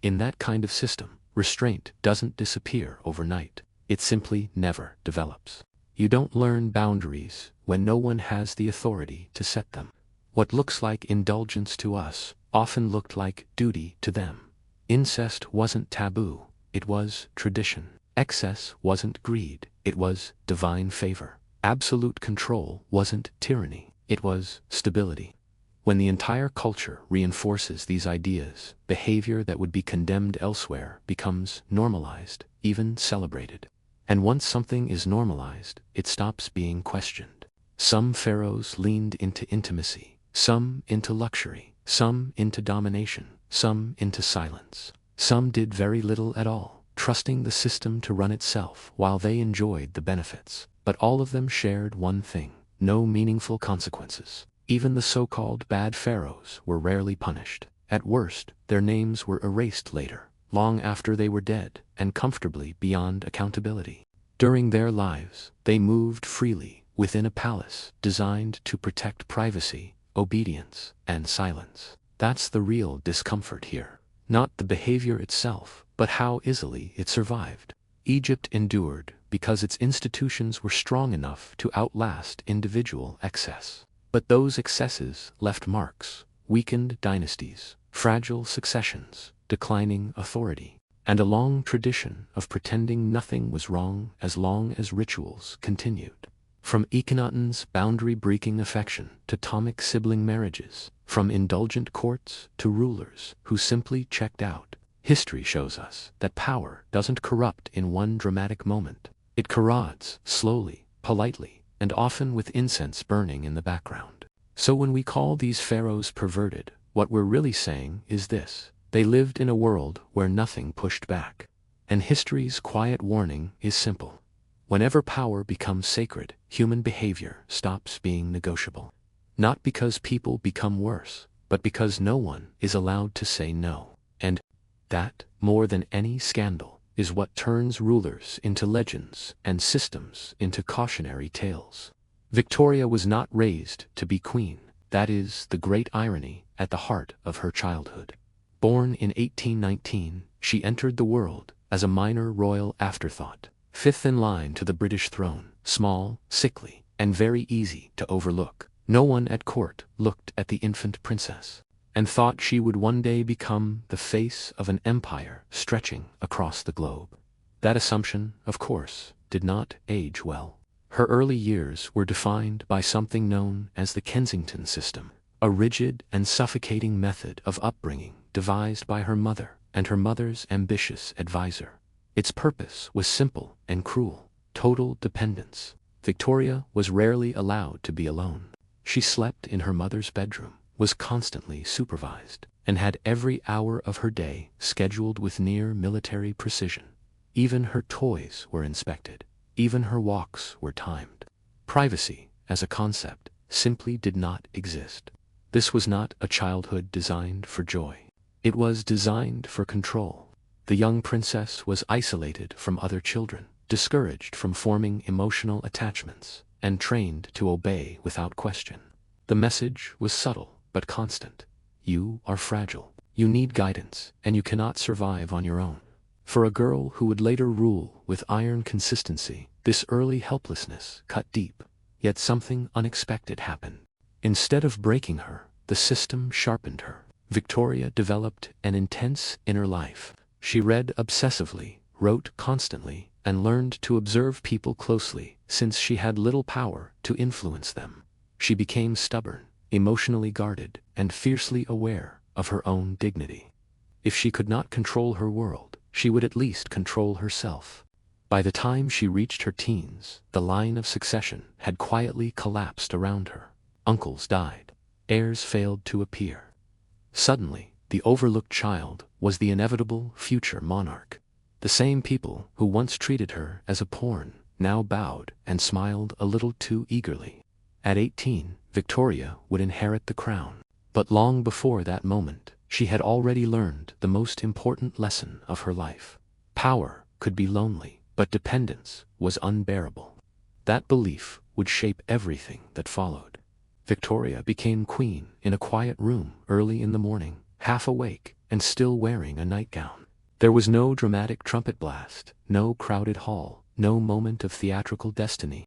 In that kind of system, restraint doesn't disappear overnight. It simply never develops. You don't learn boundaries when no one has the authority to set them. What looks like indulgence to us often looked like duty to them. Incest wasn't taboo. It was tradition. Excess wasn't greed, it was divine favor. Absolute control wasn't tyranny, it was stability. When the entire culture reinforces these ideas, behavior that would be condemned elsewhere becomes normalized, even celebrated. And once something is normalized, it stops being questioned. Some pharaohs leaned into intimacy, some into luxury, some into domination, some into silence. Some did very little at all, trusting the system to run itself while they enjoyed the benefits. But all of them shared one thing: no meaningful consequences. Even the so-called bad pharaohs were rarely punished. At worst, their names were erased later, long after they were dead, and comfortably beyond accountability. During their lives, they moved freely within a palace designed to protect privacy, obedience, and silence. That's the real discomfort here. Not the behavior itself, but how easily it survived. Egypt endured because its institutions were strong enough to outlast individual excess. But those excesses left marks: weakened dynasties, fragile successions, declining authority, and a long tradition of pretending nothing was wrong as long as rituals continued. From Akhenaten's boundary-breaking affection to atomic sibling marriages, from indulgent courts to rulers who simply checked out, history shows us that power doesn't corrupt in one dramatic moment. It corrodes slowly, politely, and often with incense burning in the background. So when we call these pharaohs perverted, what we're really saying is this: they lived in a world where nothing pushed back. And history's quiet warning is simple: whenever power becomes sacred, human behavior stops being negotiable. Not because people become worse, but because no one is allowed to say no. And that, more than any scandal, is what turns rulers into legends and systems into cautionary tales. Victoria was not raised to be queen. That is the great irony at the heart of her childhood. Born in 1819, she entered the world as a minor royal afterthought, fifth in line to the British throne, small, sickly, and very easy to overlook. No one at court looked at the infant princess and thought she would one day become the face of an empire stretching across the globe. That assumption, of course, did not age well. Her early years were defined by something known as the Kensington system, a rigid and suffocating method of upbringing devised by her mother and her mother's ambitious advisor. Its purpose was simple and cruel: total dependence. Victoria was rarely allowed to be alone. She slept in her mother's bedroom, was constantly supervised, and had every hour of her day scheduled with near military precision. Even her toys were inspected. Even her walks were timed. Privacy, as a concept, simply did not exist. This was not a childhood designed for joy. It was designed for control. The young princess was isolated from other children, discouraged from forming emotional attachments, and trained to obey without question. The message was subtle but constant: you are fragile, you need guidance, and you cannot survive on your own. For a girl who would later rule with iron consistency, this early helplessness cut deep. Yet something unexpected happened. Instead of breaking her, the system sharpened her. Victoria developed an intense inner life. She read obsessively, wrote constantly, and learned to observe people closely, since she had little power to influence them. She became stubborn, emotionally guarded, and fiercely aware of her own dignity. If she could not control her world, she would at least control herself. By the time she reached her teens, the line of succession had quietly collapsed around her. Uncles died. Heirs failed to appear. Suddenly, the overlooked child was the inevitable future monarch. The same people who once treated her as a pawn now bowed and smiled a little too eagerly. At 18, Victoria would inherit the crown. But long before that moment, she had already learned the most important lesson of her life. Power could be lonely, but dependence was unbearable. That belief would shape everything that followed. Victoria became queen in a quiet room early in the morning, half awake and still wearing a nightgown. There was no dramatic trumpet blast, no crowded hall, no moment of theatrical destiny.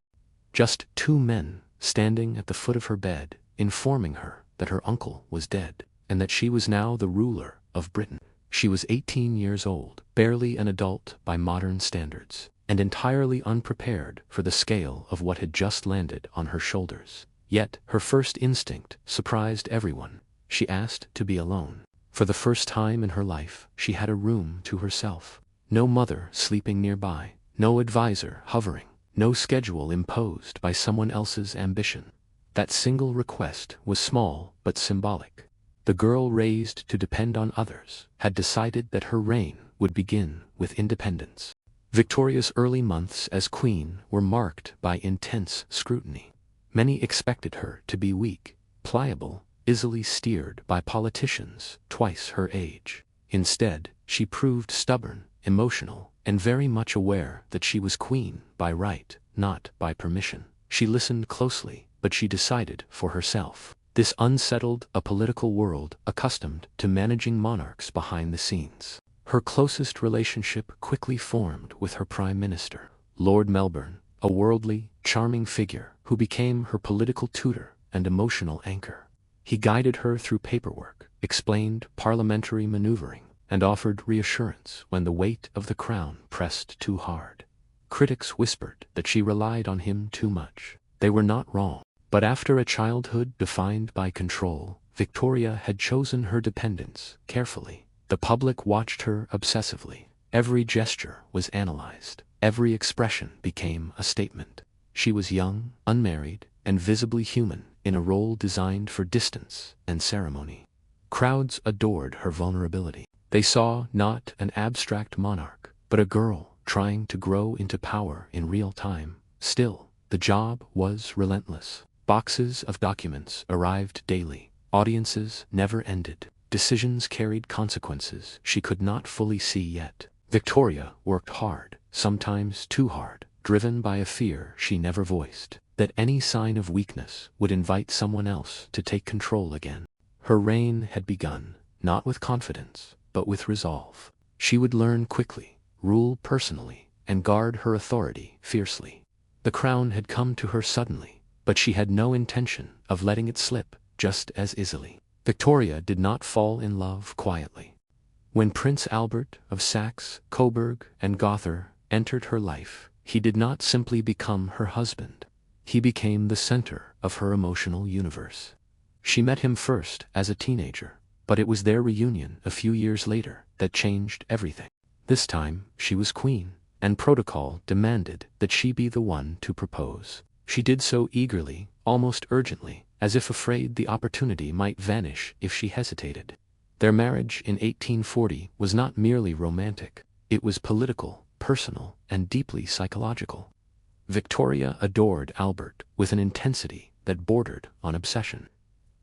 Just two men standing at the foot of her bed, informing her that her uncle was dead, and that she was now the ruler of Britain. She was 18 years old, barely an adult by modern standards, and entirely unprepared for the scale of what had just landed on her shoulders. Yet, her first instinct surprised everyone. She asked to be alone. For the first time in her life, she had a room to herself. No mother sleeping nearby, no advisor hovering, no schedule imposed by someone else's ambition. That single request was small but symbolic. The girl raised to depend on others had decided that her reign would begin with independence. Victoria's early months as queen were marked by intense scrutiny. Many expected her to be weak, pliable, easily steered by politicians twice her age. Instead, she proved stubborn, emotional, and very much aware that she was queen by right, not by permission. She listened closely, but she decided for herself. This unsettled a political world accustomed to managing monarchs behind the scenes. Her closest relationship quickly formed with her prime minister, Lord Melbourne, a worldly, charming figure who became her political tutor and emotional anchor. He guided her through paperwork, explained parliamentary maneuvering, and offered reassurance when the weight of the crown pressed too hard. Critics whispered that she relied on him too much. They were not wrong. But after a childhood defined by control, Victoria had chosen her dependence carefully. The public watched her obsessively. Every gesture was analyzed. Every expression became a statement. She was young, unmarried, and visibly human in a role designed for distance and ceremony. Crowds adored her vulnerability. They saw not an abstract monarch, but a girl trying to grow into power in real time. Still, the job was relentless. Boxes of documents arrived daily. Audiences never ended. Decisions carried consequences she could not fully see yet. Victoria worked hard, sometimes too hard, driven by a fear she never voiced, that any sign of weakness would invite someone else to take control again. Her reign had begun, not with confidence, but with resolve. She would learn quickly, rule personally, and guard her authority fiercely. The crown had come to her suddenly, but she had no intention of letting it slip just as easily. Victoria did not fall in love quietly. When Prince Albert of Saxe, Coburg, and Gotha entered her life, he did not simply become her husband. He became the center of her emotional universe. She met him first as a teenager, but it was their reunion a few years later that changed everything. This time, she was queen, and protocol demanded that she be the one to propose. She did so eagerly, almost urgently, as if afraid the opportunity might vanish if she hesitated. Their marriage in 1840 was not merely romantic, it was political, personal, and deeply psychological. Victoria adored Albert with an intensity that bordered on obsession.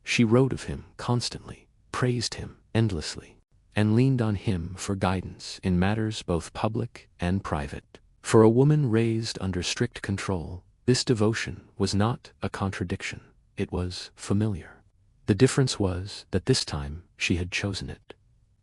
She wrote of him constantly, praised him endlessly, and leaned on him for guidance in matters both public and private. For a woman raised under strict control, this devotion was not a contradiction, it was familiar. The difference was that this time she had chosen it.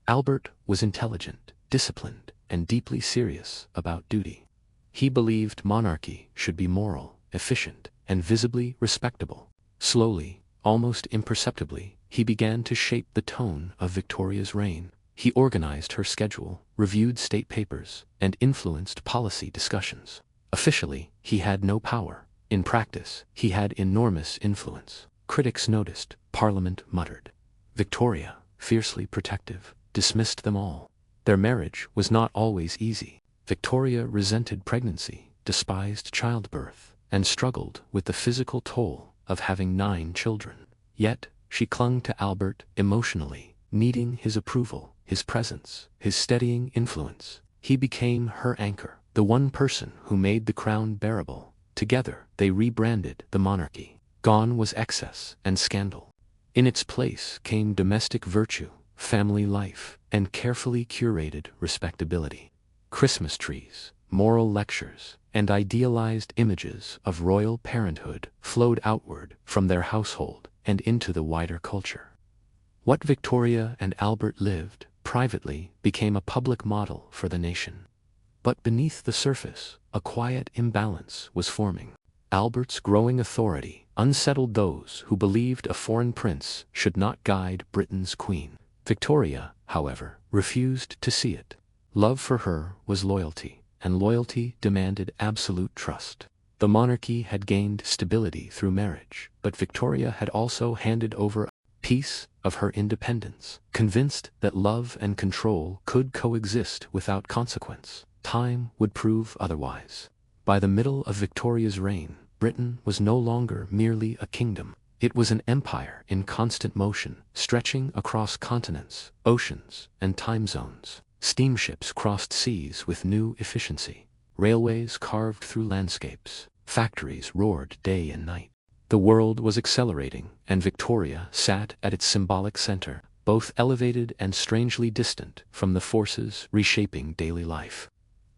Albert was intelligent, disciplined, and deeply serious about duty. He believed monarchy should be moral, efficient, and visibly respectable. Slowly, almost imperceptibly, he began to shape the tone of Victoria's reign. He organized her schedule, reviewed state papers, and influenced policy discussions. Officially, he had no power. In practice, he had enormous influence. Critics noticed, Parliament muttered. Victoria, fiercely protective, dismissed them all. Their marriage was not always easy. Victoria resented pregnancy, despised childbirth, and struggled with the physical toll of having 9 children. Yet, she clung to Albert emotionally, needing his approval, his presence, his steadying influence. He became her anchor, the one person who made the crown bearable. Together, they rebranded the monarchy. Gone was excess and scandal. In its place came domestic virtue, family life, and carefully curated respectability. Christmas trees, moral lectures, and idealized images of royal parenthood flowed outward from their household and into the wider culture. What Victoria and Albert lived privately became a public model for the nation. But beneath the surface, a quiet imbalance was forming. Albert's growing authority unsettled those who believed a foreign prince should not guide Britain's queen. Victoria, however, refused to see it. Love for her was loyalty, and loyalty demanded absolute trust. The monarchy had gained stability through marriage, but Victoria had also handed over a piece of her independence, convinced that love and control could coexist without consequence. Time would prove otherwise. By the middle of Victoria's reign, Britain was no longer merely a kingdom. It was an empire in constant motion, stretching across continents, oceans, and time zones. Steamships crossed seas with new efficiency. Railways carved through landscapes. Factories roared day and night. The world was accelerating, and Victoria sat at its symbolic center, both elevated and strangely distant from the forces reshaping daily life.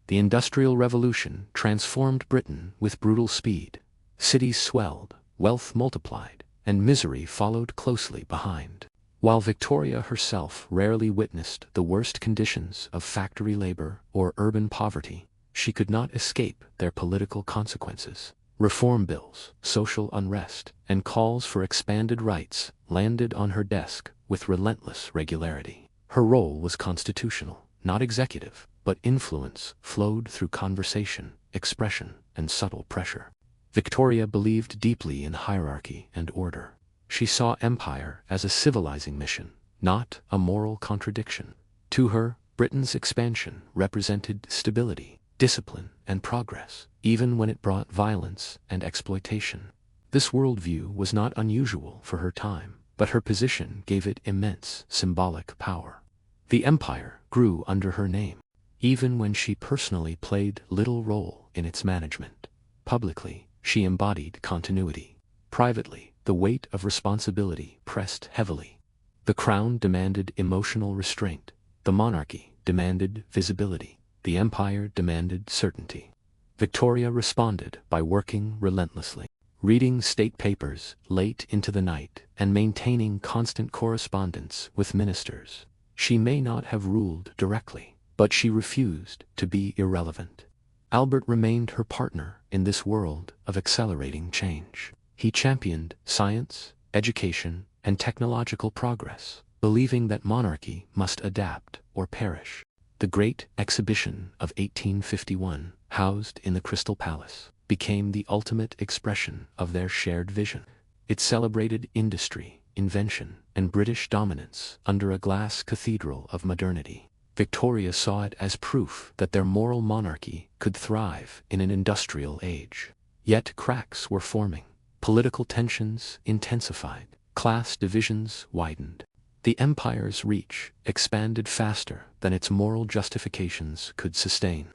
The Industrial Revolution transformed Britain with brutal speed. Cities swelled, wealth multiplied, and misery followed closely behind. While Victoria herself rarely witnessed the worst conditions of factory labor or urban poverty, she could not escape their political consequences. Reform bills, social unrest, and calls for expanded rights landed on her desk with relentless regularity. Her role was constitutional, not executive, but influence flowed through conversation, expression, and subtle pressure. Victoria believed deeply in hierarchy and order. She saw empire as a civilizing mission, not a moral contradiction. To her, Britain's expansion represented stability, discipline, and progress, even when it brought violence and exploitation. This worldview was not unusual for her time, but her position gave it immense symbolic power. The empire grew under her name, even when she personally played little role in its management. Publicly, she embodied continuity. Privately, the weight of responsibility pressed heavily. The crown demanded emotional restraint. The monarchy demanded visibility. The empire demanded certainty. Victoria responded by working relentlessly, reading state papers late into the night and maintaining constant correspondence with ministers. She may not have ruled directly, but she refused to be irrelevant. Albert remained her partner in this world of accelerating change. He championed science, education, and technological progress, believing that monarchy must adapt or perish. The Great Exhibition of 1851, housed in the Crystal Palace, became the ultimate expression of their shared vision. It celebrated industry, invention, and British dominance under a glass cathedral of modernity. Victoria saw it as proof that their moral monarchy could thrive in an industrial age. Yet cracks were forming. Political tensions intensified. Class divisions widened. The empire's reach expanded faster than its moral justifications could sustain.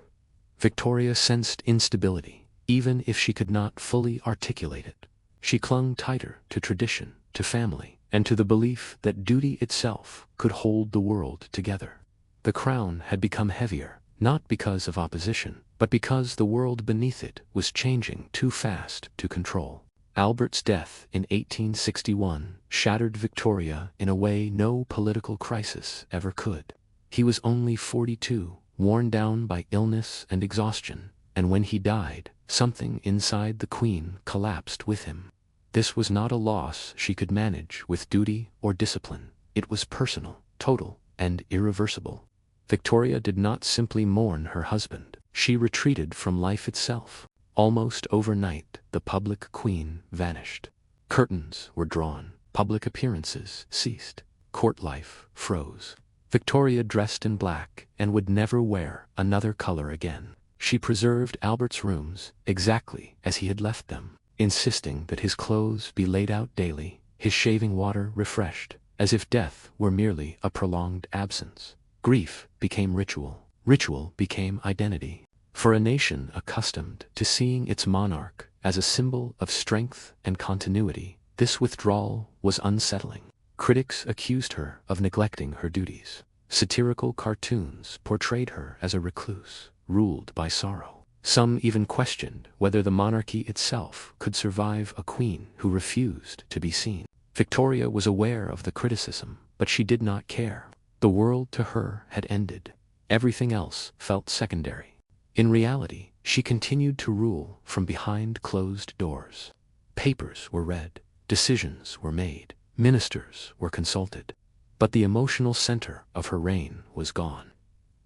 Victoria sensed instability, even if she could not fully articulate it. She clung tighter to tradition, to family, and to the belief that duty itself could hold the world together. The crown had become heavier, not because of opposition, but because the world beneath it was changing too fast to control. Albert's death in 1861 shattered Victoria in a way no political crisis ever could. He was only 42, worn down by illness and exhaustion, and when he died, something inside the Queen collapsed with him. This was not a loss she could manage with duty or discipline. It was personal, total, and irreversible. Victoria did not simply mourn her husband. She retreated from life itself. Almost overnight, the public queen vanished. Curtains were drawn. Public appearances ceased. Court life froze. Victoria dressed in black and would never wear another color again. She preserved Albert's rooms exactly as he had left them, insisting that his clothes be laid out daily, his shaving water refreshed, as if death were merely a prolonged absence. Grief became ritual. Ritual became identity. For a nation accustomed to seeing its monarch as a symbol of strength and continuity, this withdrawal was unsettling. Critics accused her of neglecting her duties. Satirical cartoons portrayed her as a recluse, ruled by sorrow. Some even questioned whether the monarchy itself could survive a queen who refused to be seen. Victoria was aware of the criticism, but she did not care. The world to her had ended. Everything else felt secondary. In reality, she continued to rule from behind closed doors. Papers were read, decisions were made, ministers were consulted. But the emotional center of her reign was gone.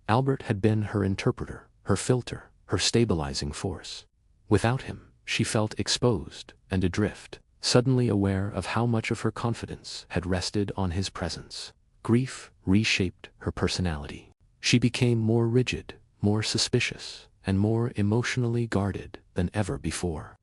Albert had been her interpreter, her filter, her stabilizing force. Without him, she felt exposed and adrift, suddenly aware of how much of her confidence had rested on his presence. Grief reshaped her personality. She became more rigid, more suspicious, and more emotionally guarded than ever before.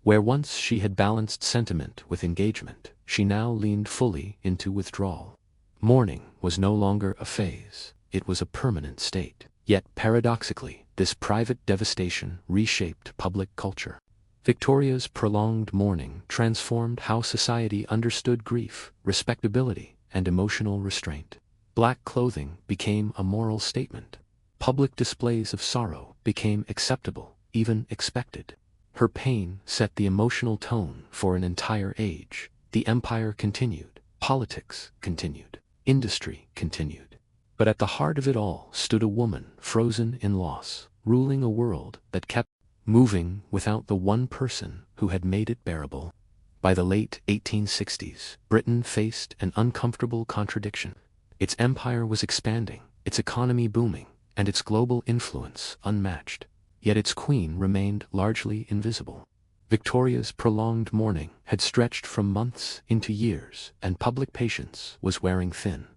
Where once she had balanced sentiment with engagement, she now leaned fully into withdrawal. Mourning was no longer a phase, it was a permanent state. Yet paradoxically, this private devastation reshaped public culture. Victoria's prolonged mourning transformed how society understood grief, respectability, and emotional restraint. Black clothing became a moral statement. Public displays of sorrow became acceptable, even expected. Her pain set the emotional tone for an entire age. The empire continued, politics continued, industry continued. But at the heart of it all stood a woman frozen in loss, ruling a world that kept moving without the one person who had made it bearable. By the late 1860s, Britain faced an uncomfortable contradiction. Its empire was expanding, its economy booming, and its global influence unmatched. Yet its queen remained largely invisible. Victoria's prolonged mourning had stretched from months into years, and public patience was wearing thin.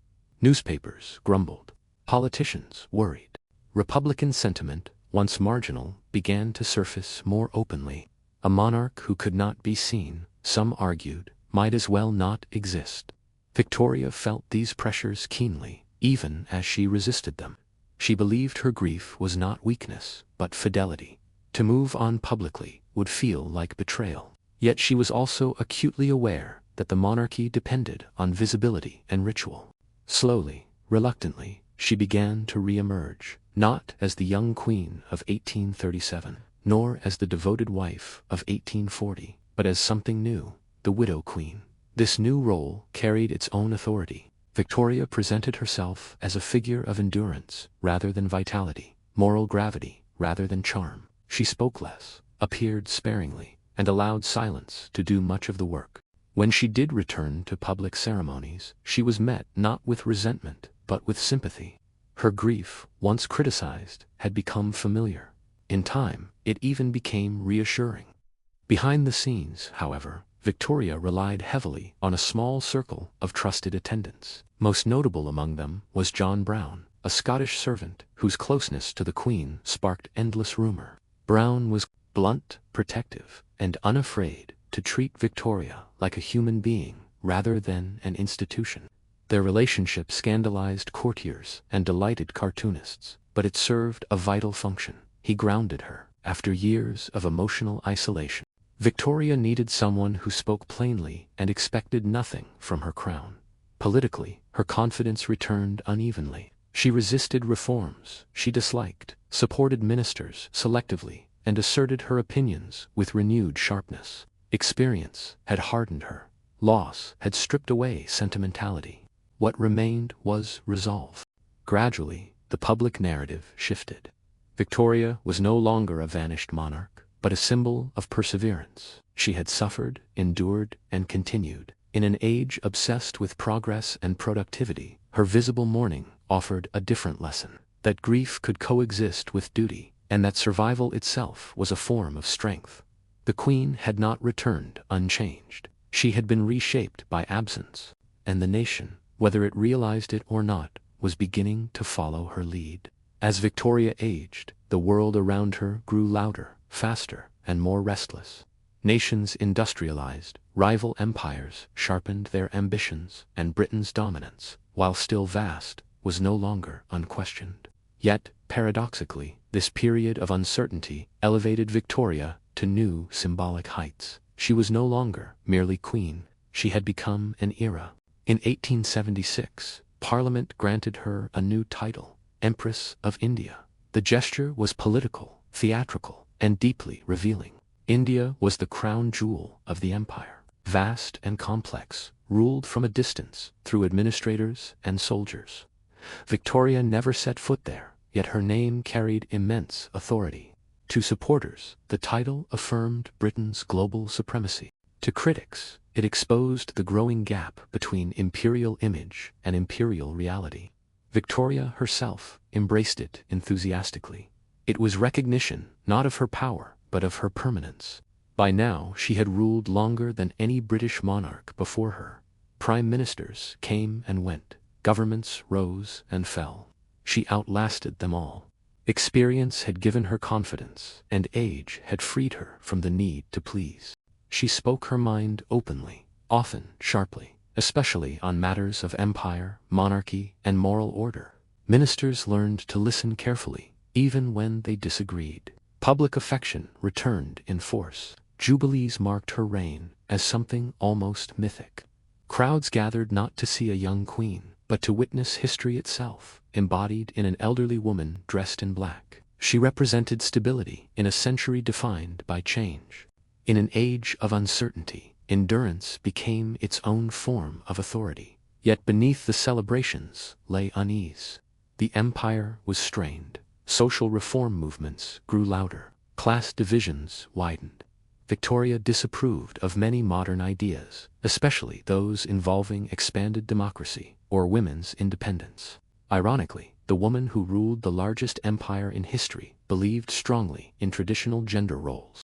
Newspapers grumbled. Politicians worried. Republican sentiment, once marginal, began to surface more openly. A monarch who could not be seen, some argued, might as well not exist. Victoria felt these pressures keenly, even as she resisted them. She believed her grief was not weakness, but fidelity. To move on publicly would feel like betrayal. Yet she was also acutely aware that the monarchy depended on visibility and ritual. Slowly, reluctantly, she began to re-emerge, not as the young queen of 1837, nor as the devoted wife of 1840, but as something new, the widow queen. This new role carried its own authority. Victoria presented herself as a figure of endurance rather than vitality, moral gravity rather than charm. She spoke less, appeared sparingly, and allowed silence to do much of the work. When she did return to public ceremonies, she was met not with resentment, but with sympathy. Her grief, once criticized, had become familiar. In time, it even became reassuring. Behind the scenes, however, Victoria relied heavily on a small circle of trusted attendants. Most notable among them was John Brown, a Scottish servant whose closeness to the Queen sparked endless rumor. Brown was blunt, protective, and unafraid to treat Victoria like a human being rather than an institution. Their relationship scandalized courtiers and delighted cartoonists, but it served a vital function. He grounded her after years of emotional isolation. Victoria needed someone who spoke plainly and expected nothing from her crown. Politically, her confidence returned unevenly. She resisted reforms she disliked, supported ministers selectively, and asserted her opinions with renewed sharpness. Experience had hardened her. Loss had stripped away sentimentality. What remained was resolve. Gradually, the public narrative shifted. Victoria was no longer a vanished monarch, but a symbol of perseverance. She had suffered, endured, and continued. In an age obsessed with progress and productivity, her visible mourning offered a different lesson: that grief could coexist with duty, and that survival itself was a form of strength. The Queen had not returned unchanged. She had been reshaped by absence, and the nation, whether it realized it or not, was beginning to follow her lead. As Victoria aged, the world around her grew louder, faster, and more restless. Nations industrialized, rival empires sharpened their ambitions, and Britain's dominance, while still vast, was no longer unquestioned. Yet, paradoxically, this period of uncertainty elevated Victoria to new symbolic heights. She was no longer merely queen, she had become an era. In 1876, Parliament granted her a new title, Empress of India. The gesture was political, theatrical, and deeply revealing. India was the crown jewel of the empire, vast and complex, ruled from a distance through administrators and soldiers. Victoria never set foot there, yet her name carried immense authority. To supporters, the title affirmed Britain's global supremacy. To critics, it exposed the growing gap between imperial image and imperial reality. Victoria herself embraced it enthusiastically. It was recognition not of her power, but of her permanence. By now she had ruled longer than any British monarch before her. Prime ministers came and went, governments rose and fell. She outlasted them all. Experience had given her confidence, and age had freed her from the need to please. She spoke her mind openly, often sharply, especially on matters of empire, monarchy, and moral order. Ministers learned to listen carefully, even when they disagreed. Public affection returned in force. Jubilees marked her reign as something almost mythic. Crowds gathered not to see a young queen, but to witness history itself, embodied in an elderly woman dressed in black. She represented stability in a century defined by change. In an age of uncertainty, endurance became its own form of authority. Yet beneath the celebrations lay unease. The empire was strained. Social reform movements grew louder. Class divisions widened. Victoria disapproved of many modern ideas, especially those involving expanded democracy or women's independence. Ironically, the woman who ruled the largest empire in history believed strongly in traditional gender roles.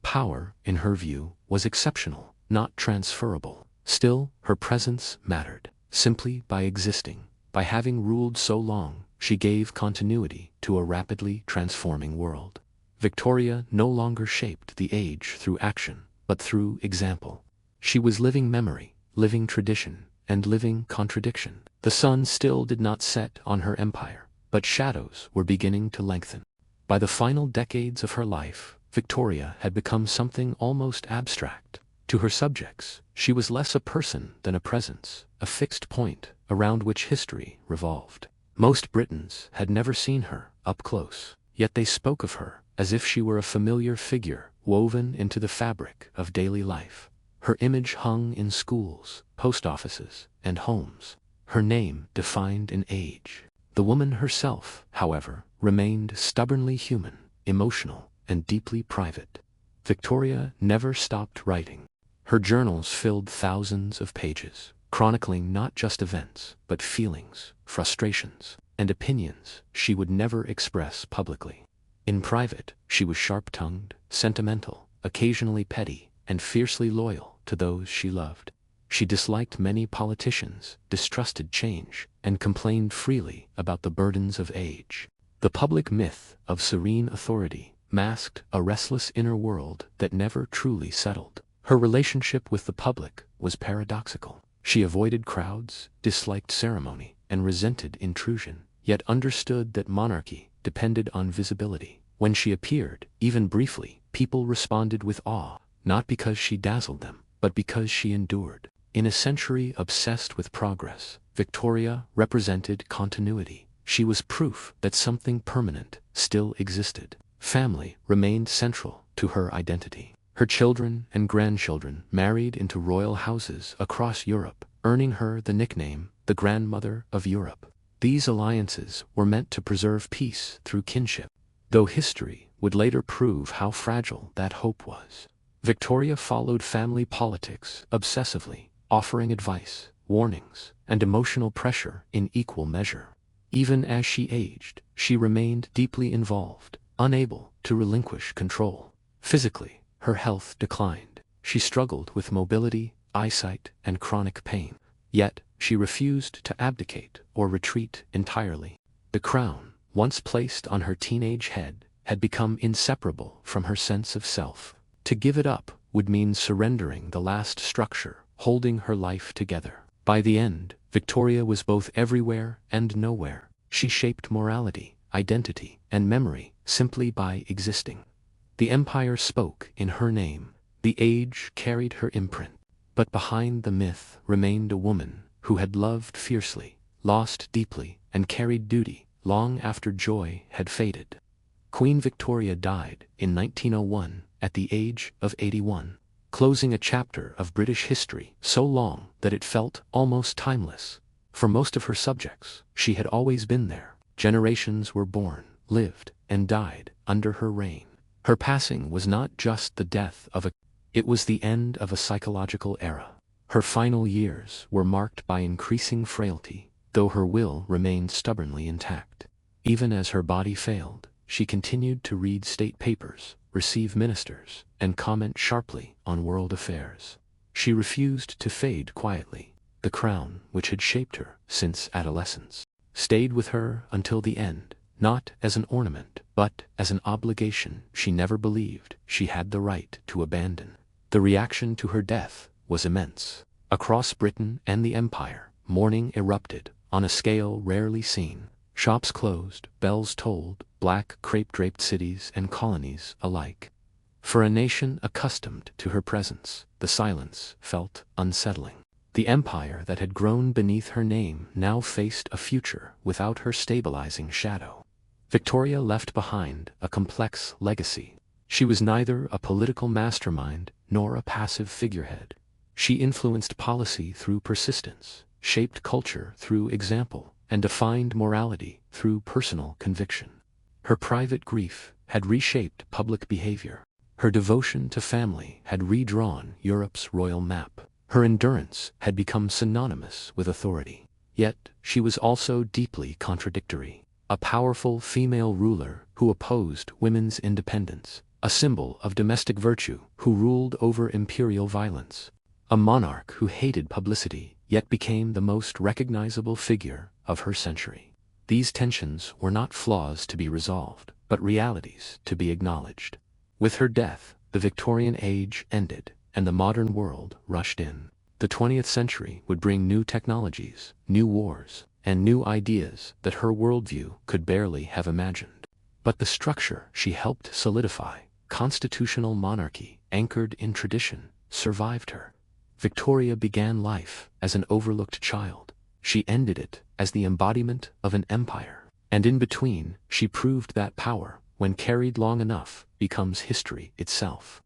Power, in her view, was exceptional, not transferable. Still, her presence mattered. Simply by existing, by having ruled so long, she gave continuity to a rapidly transforming world. Victoria no longer shaped the age through action, but through example. She was living memory, living tradition, and living contradiction. The sun still did not set on her empire, but shadows were beginning to lengthen. By the final decades of her life, Victoria had become something almost abstract. To her subjects, she was less a person than a presence, a fixed point around which history revolved. Most Britons had never seen her up close, yet they spoke of her as if she were a familiar figure woven into the fabric of daily life. Her image hung in schools, post offices, and homes. Her name defined an age. The woman herself, however, remained stubbornly human, emotional, and deeply private. Victoria never stopped writing. Her journals filled thousands of pages, chronicling not just events, but feelings, frustrations, and opinions she would never express publicly. In private, she was sharp-tongued, sentimental, occasionally petty, and fiercely loyal to those she loved. She disliked many politicians, distrusted change, and complained freely about the burdens of age. The public myth of serene authority masked a restless inner world that never truly settled. Her relationship with the public was paradoxical. She avoided crowds, disliked ceremony, and resented intrusion, yet understood that monarchy depended on visibility. When she appeared, even briefly, people responded with awe, not because she dazzled them, but because she endured. In a century obsessed with progress, Victoria represented continuity. She was proof that something permanent still existed. Family remained central to her identity. Her children and grandchildren married into royal houses across Europe, earning her the nickname, the Grandmother of Europe. These alliances were meant to preserve peace through kinship, though history would later prove how fragile that hope was. Victoria followed family politics obsessively, offering advice, warnings, and emotional pressure in equal measure. Even as she aged, she remained deeply involved, unable to relinquish control. Physically, her health declined. She struggled with mobility, eyesight, and chronic pain. Yet, she refused to abdicate or retreat entirely. The crown, once placed on her teenage head, had become inseparable from her sense of self. To give it up would mean surrendering the last structure holding her life together. By the end, Victoria was both everywhere and nowhere. She shaped morality, identity, and memory simply by existing. The empire spoke in her name. The age carried her imprint. But behind the myth remained a woman who had loved fiercely, lost deeply, and carried duty long after joy had faded. Queen Victoria died in 1901 at the age of 81, closing a chapter of British history so long that it felt almost timeless. For most of her subjects, she had always been there. Generations were born, lived, and died under her reign. Her passing was not just the death of a It was the end of a psychological era. Her final years were marked by increasing frailty, though her will remained stubbornly intact. Even as her body failed, she continued to read state papers, receive ministers, and comment sharply on world affairs. She refused to fade quietly. The crown, which had shaped her since adolescence, stayed with her until the end, not as an ornament, but as an obligation she never believed she had the right to abandon. The reaction to her death was immense. Across Britain and the Empire, mourning erupted on a scale rarely seen. Shops closed, bells tolled, black crepe-draped cities and colonies alike. For a nation accustomed to her presence, the silence felt unsettling. The empire that had grown beneath her name now faced a future without her stabilizing shadow. Victoria left behind a complex legacy. She was neither a political mastermind nor a passive figurehead. She influenced policy through persistence, shaped culture through example, and defined morality through personal conviction. Her private grief had reshaped public behavior. Her devotion to family had redrawn Europe's royal map. Her endurance had become synonymous with authority. Yet she was also deeply contradictory. A powerful female ruler who opposed women's independence, a symbol of domestic virtue who ruled over imperial violence, a monarch who hated publicity yet became the most recognizable figure of her century. These tensions were not flaws to be resolved, but realities to be acknowledged. With her death, the Victorian age ended, and the modern world rushed in. The 20th century would bring new technologies, new wars, and new ideas that her worldview could barely have imagined. But the structure she helped solidify, constitutional monarchy anchored in tradition, survived her. Victoria began life as an overlooked child. She ended it as the embodiment of an empire. And in between, she proved that power, when carried long enough, becomes history itself.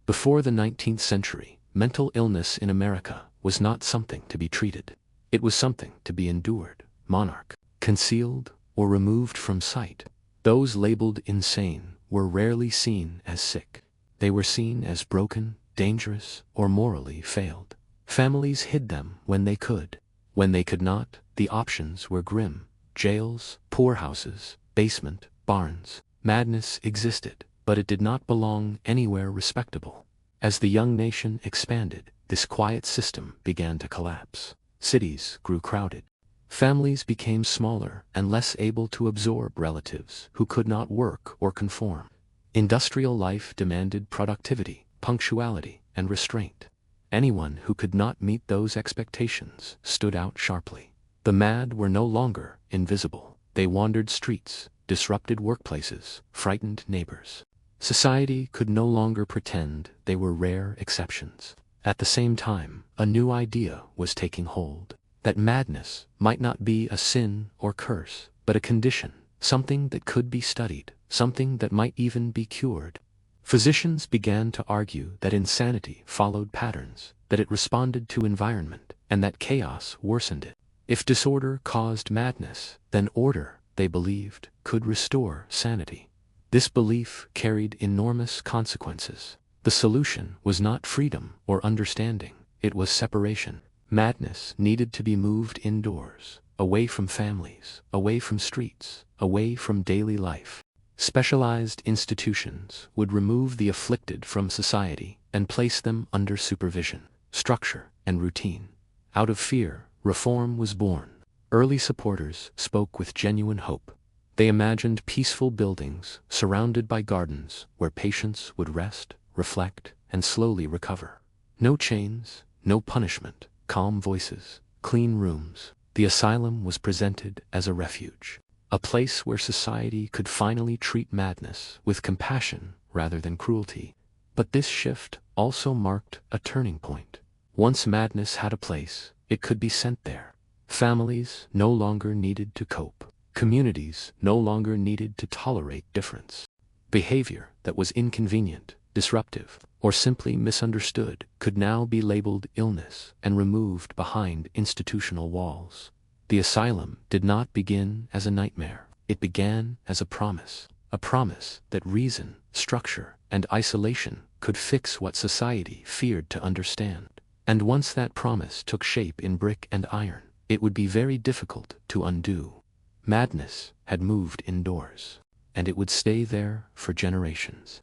Before the 19th century, mental illness in America was not something to be treated. It was something to be endured, monarch, concealed, or removed from sight. Those labeled insane were rarely seen as sick. They were seen as broken, dangerous, or morally failed. Families hid them when they could. When they could not, the options were grim. Jails, poorhouses, basement, barns. Madness existed, but it did not belong anywhere respectable. As the young nation expanded, this quiet system began to collapse. Cities grew crowded. Families became smaller and less able to absorb relatives who could not work or conform. Industrial life demanded productivity, punctuality, and restraint. Anyone who could not meet those expectations stood out sharply. The mad were no longer invisible. They wandered streets, disrupted workplaces, frightened neighbors. Society could no longer pretend they were rare exceptions. At the same time, a new idea was taking hold. That madness might not be a sin or curse, but a condition, something that could be studied, something that might even be cured. Physicians began to argue that insanity followed patterns, that it responded to environment, and that chaos worsened it. If disorder caused madness, then order, they believed, could restore sanity. This belief carried enormous consequences. The solution was not freedom or understanding, it was separation. Madness needed to be moved indoors, away from families, away from streets, away from daily life. Specialized institutions would remove the afflicted from society and place them under supervision, structure, and routine. Out of fear, reform was born. Early supporters spoke with genuine hope. They imagined peaceful buildings surrounded by gardens where patients would rest, reflect, and slowly recover. No chains, no punishment, calm voices, clean rooms. The asylum was presented as a refuge, a place where society could finally treat madness with compassion rather than cruelty. But this shift also marked a turning point. Once madness had a place, it could be sent there. Families no longer needed to cope. Communities no longer needed to tolerate difference. Behavior that was inconvenient, disruptive, or simply misunderstood could now be labeled illness and removed behind institutional walls. The asylum did not begin as a nightmare. It began as a promise that reason, structure, and and isolation could fix what society feared to understand. And once that promise took shape in brick and iron, it would be very difficult to undo. Madness had moved indoors, and it would stay there for generations.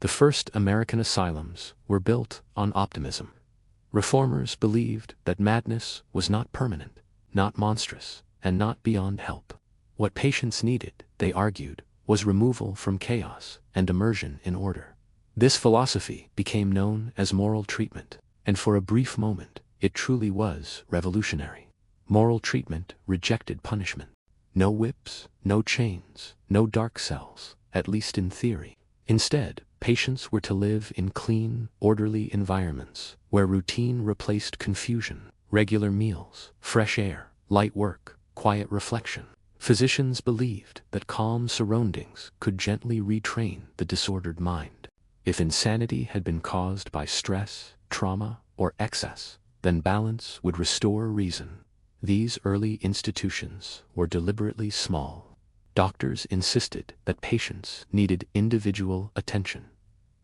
The first American asylums were built on optimism. Reformers believed that madness was not permanent, not monstrous, and not beyond help. What patients needed, they argued, was removal from chaos and immersion in order. This philosophy became known as moral treatment, and for a brief moment, it truly was revolutionary. Moral treatment rejected punishment. No whips, no chains, no dark cells, at least in theory. Instead, patients were to live in clean, orderly environments where routine replaced confusion, regular meals, fresh air, light work, quiet reflection. Physicians believed that calm surroundings could gently retrain the disordered mind. If insanity had been caused by stress, trauma, or excess, then balance would restore reason. These early institutions were deliberately small. Doctors insisted that patients needed individual attention.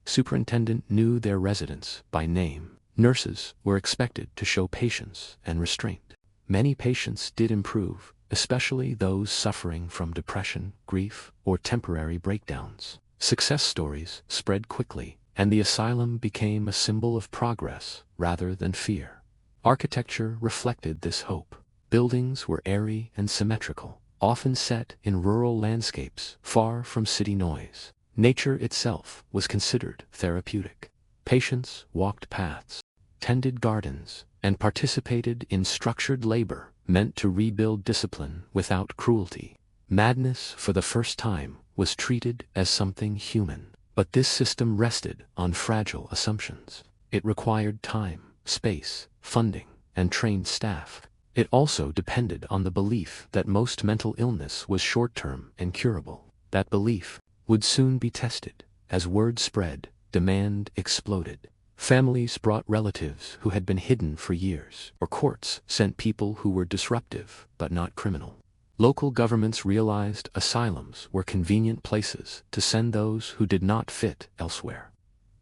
Superintendents knew their residents by name. Nurses were expected to show patience and restraint. Many patients did improve, especially those suffering from depression, grief, or temporary breakdowns. Success stories spread quickly, and the asylum became a symbol of progress rather than fear. Architecture reflected this hope. Buildings were airy and symmetrical, often set in rural landscapes far from city noise. Nature itself was considered therapeutic. Patients walked paths, tended gardens, and participated in structured labor meant to rebuild discipline without cruelty. Madness, for the first time, was treated as something human. But this system rested on fragile assumptions. It required time, space, funding, and trained staff. It also depended on the belief that most mental illness was short-term and curable. That belief would soon be tested. As word spread, demand exploded. Families brought relatives who had been hidden for years, or courts sent people who were disruptive but not criminal. Local governments realized asylums were convenient places to send those who did not fit elsewhere.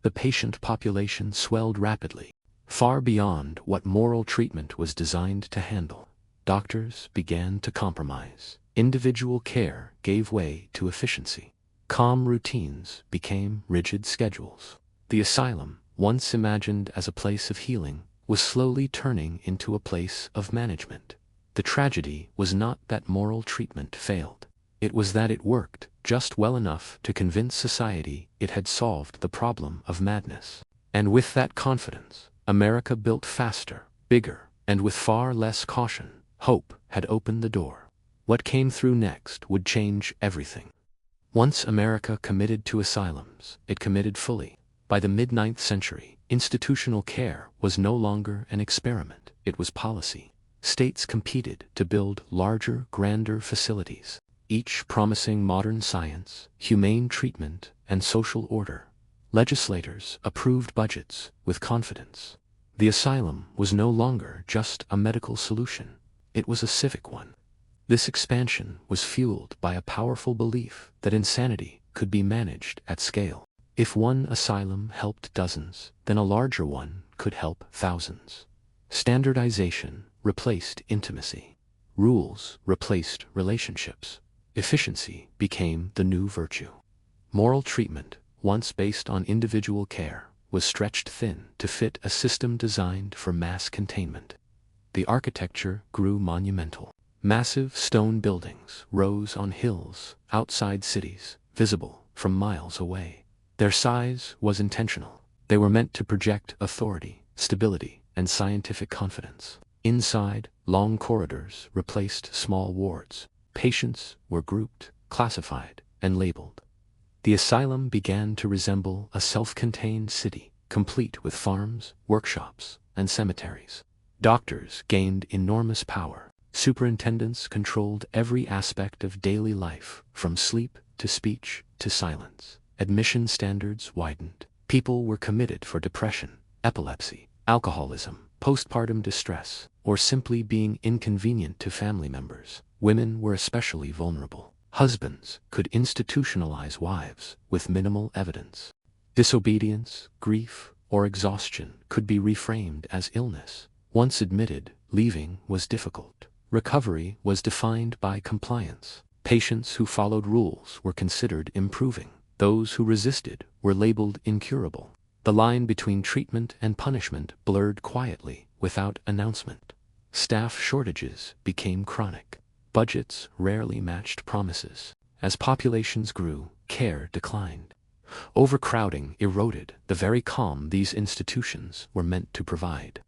The patient population swelled rapidly, far beyond what moral treatment was designed to handle. Doctors began to compromise. Individual care gave way to efficiency. Calm routines became rigid schedules. The asylum, once imagined as a place of healing, was slowly turning into a place of management. The tragedy was not that moral treatment failed. It was that it worked just well enough to convince society it had solved the problem of madness. And with that confidence, America built faster, bigger, and with far less caution. Hope had opened the door. What came through next would change everything. Once America committed to asylums, it committed fully. By the mid-9th century, institutional care was no longer an experiment, it was policy. States competed to build larger, grander facilities, each promising modern science, humane treatment, and social order. Legislators approved budgets with confidence. The asylum was no longer just a medical solution, it was a civic one. This expansion was fueled by a powerful belief that insanity could be managed at scale. If one asylum helped dozens, then a larger one could help thousands. Standardization replaced intimacy. Rules replaced relationships. Efficiency became the new virtue. Moral treatment, once based on individual care, was stretched thin to fit a system designed for mass containment. The architecture grew monumental. Massive stone buildings rose on hills outside cities, visible from miles away. Their size was intentional. They were meant to project authority, stability, and scientific confidence. Inside, long corridors replaced small wards. Patients were grouped, classified, and labeled. The asylum began to resemble a self-contained city, complete with farms, workshops, and cemeteries. Doctors gained enormous power. Superintendents controlled every aspect of daily life, from sleep to speech to silence. Admission standards widened. People were committed for depression, epilepsy, alcoholism, postpartum distress, or simply being inconvenient to family members. Women were especially vulnerable. Husbands could institutionalize wives with minimal evidence. Disobedience, grief, or exhaustion could be reframed as illness. Once admitted, leaving was difficult. Recovery was defined by compliance. Patients who followed rules were considered improving. Those who resisted were labeled incurable. The line between treatment and punishment blurred quietly, without announcement. Staff shortages became chronic. Budgets rarely matched promises. As populations grew, care declined. Overcrowding eroded the very calm these institutions were meant to provide.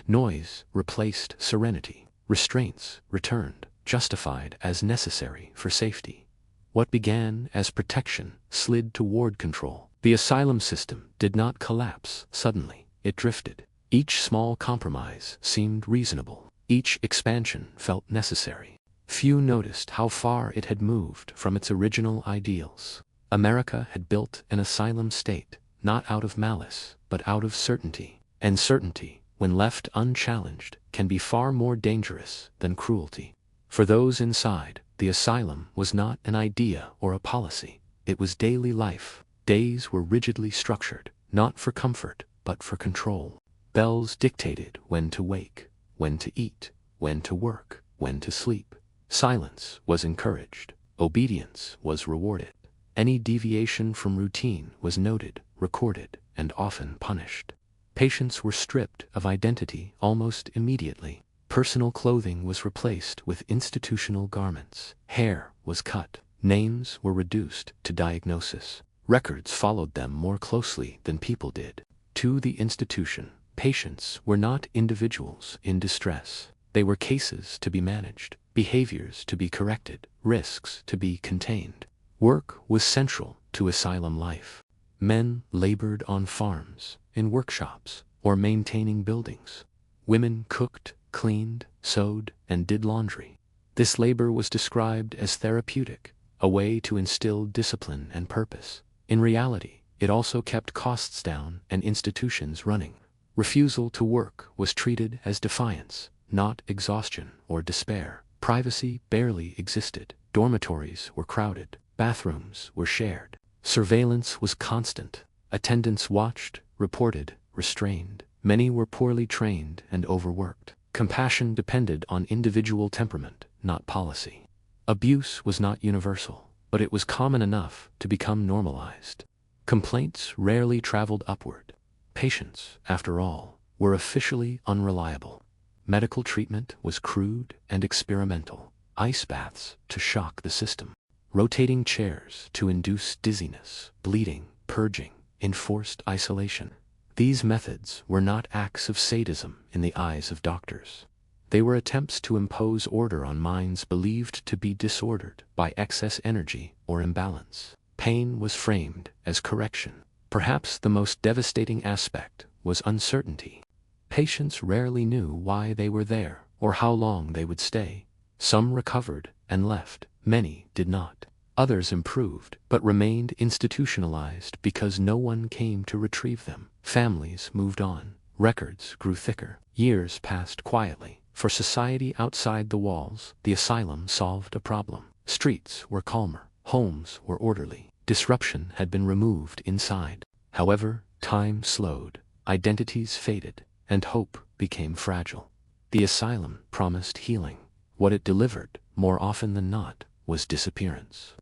Noise replaced serenity. Restraints returned, justified as necessary for safety. What began as protection slid toward control. The asylum system did not collapse suddenly. It drifted. Each small compromise seemed reasonable. Each expansion felt necessary. Few noticed how far it had moved from its original ideals. America had built an asylum state, not out of malice, but out of certainty. And certainty, when left unchallenged, can be far more dangerous than cruelty. For those inside, the asylum was not an idea or a policy. It was daily life. Days were rigidly structured, not for comfort, but for control. Bells dictated when to wake, when to eat, when to work, when to sleep. Silence was encouraged. Obedience was rewarded. Any deviation from routine was noted, recorded, and often punished. Patients were stripped of identity almost immediately. Personal clothing was replaced with institutional garments. Hair was cut. Names were reduced to diagnosis. Records followed them more closely than people did. To the institution, patients were not individuals in distress. They were cases to be managed, behaviors to be corrected, risks to be contained. Work was central to asylum life. Men labored on farms, in workshops, or maintaining buildings. Women cooked, cleaned, sewed, and did laundry. This labor was described as therapeutic, a way to instill discipline and purpose. In reality, it also kept costs down and institutions running. Refusal to work was treated as defiance, not exhaustion or despair. Privacy barely existed. Dormitories were crowded. Bathrooms were shared. Surveillance was constant. Attendants watched, reported, restrained. Many were poorly trained and overworked. Compassion depended on individual temperament, not policy. Abuse was not universal, but it was common enough to become normalized. Complaints rarely traveled upward. Patients, after all, were officially unreliable. Medical treatment was crude and experimental. Ice baths to shock the system. Rotating chairs to induce dizziness, bleeding, purging, enforced isolation. These methods were not acts of sadism in the eyes of doctors. They were attempts to impose order on minds believed to be disordered by excess energy or imbalance. Pain was framed as correction. Perhaps the most devastating aspect was uncertainty. Patients rarely knew why they were there or how long they would stay. Some recovered and left. Many did not. Others improved, but remained institutionalized because no one came to retrieve them. Families moved on. Records grew thicker. Years passed quietly. For society outside the walls, the asylum solved a problem. Streets were calmer. Homes were orderly. Disruption had been removed inside. However, time slowed. Identities faded, and hope became fragile. The asylum promised healing. What it delivered, more often than not, was disappearance.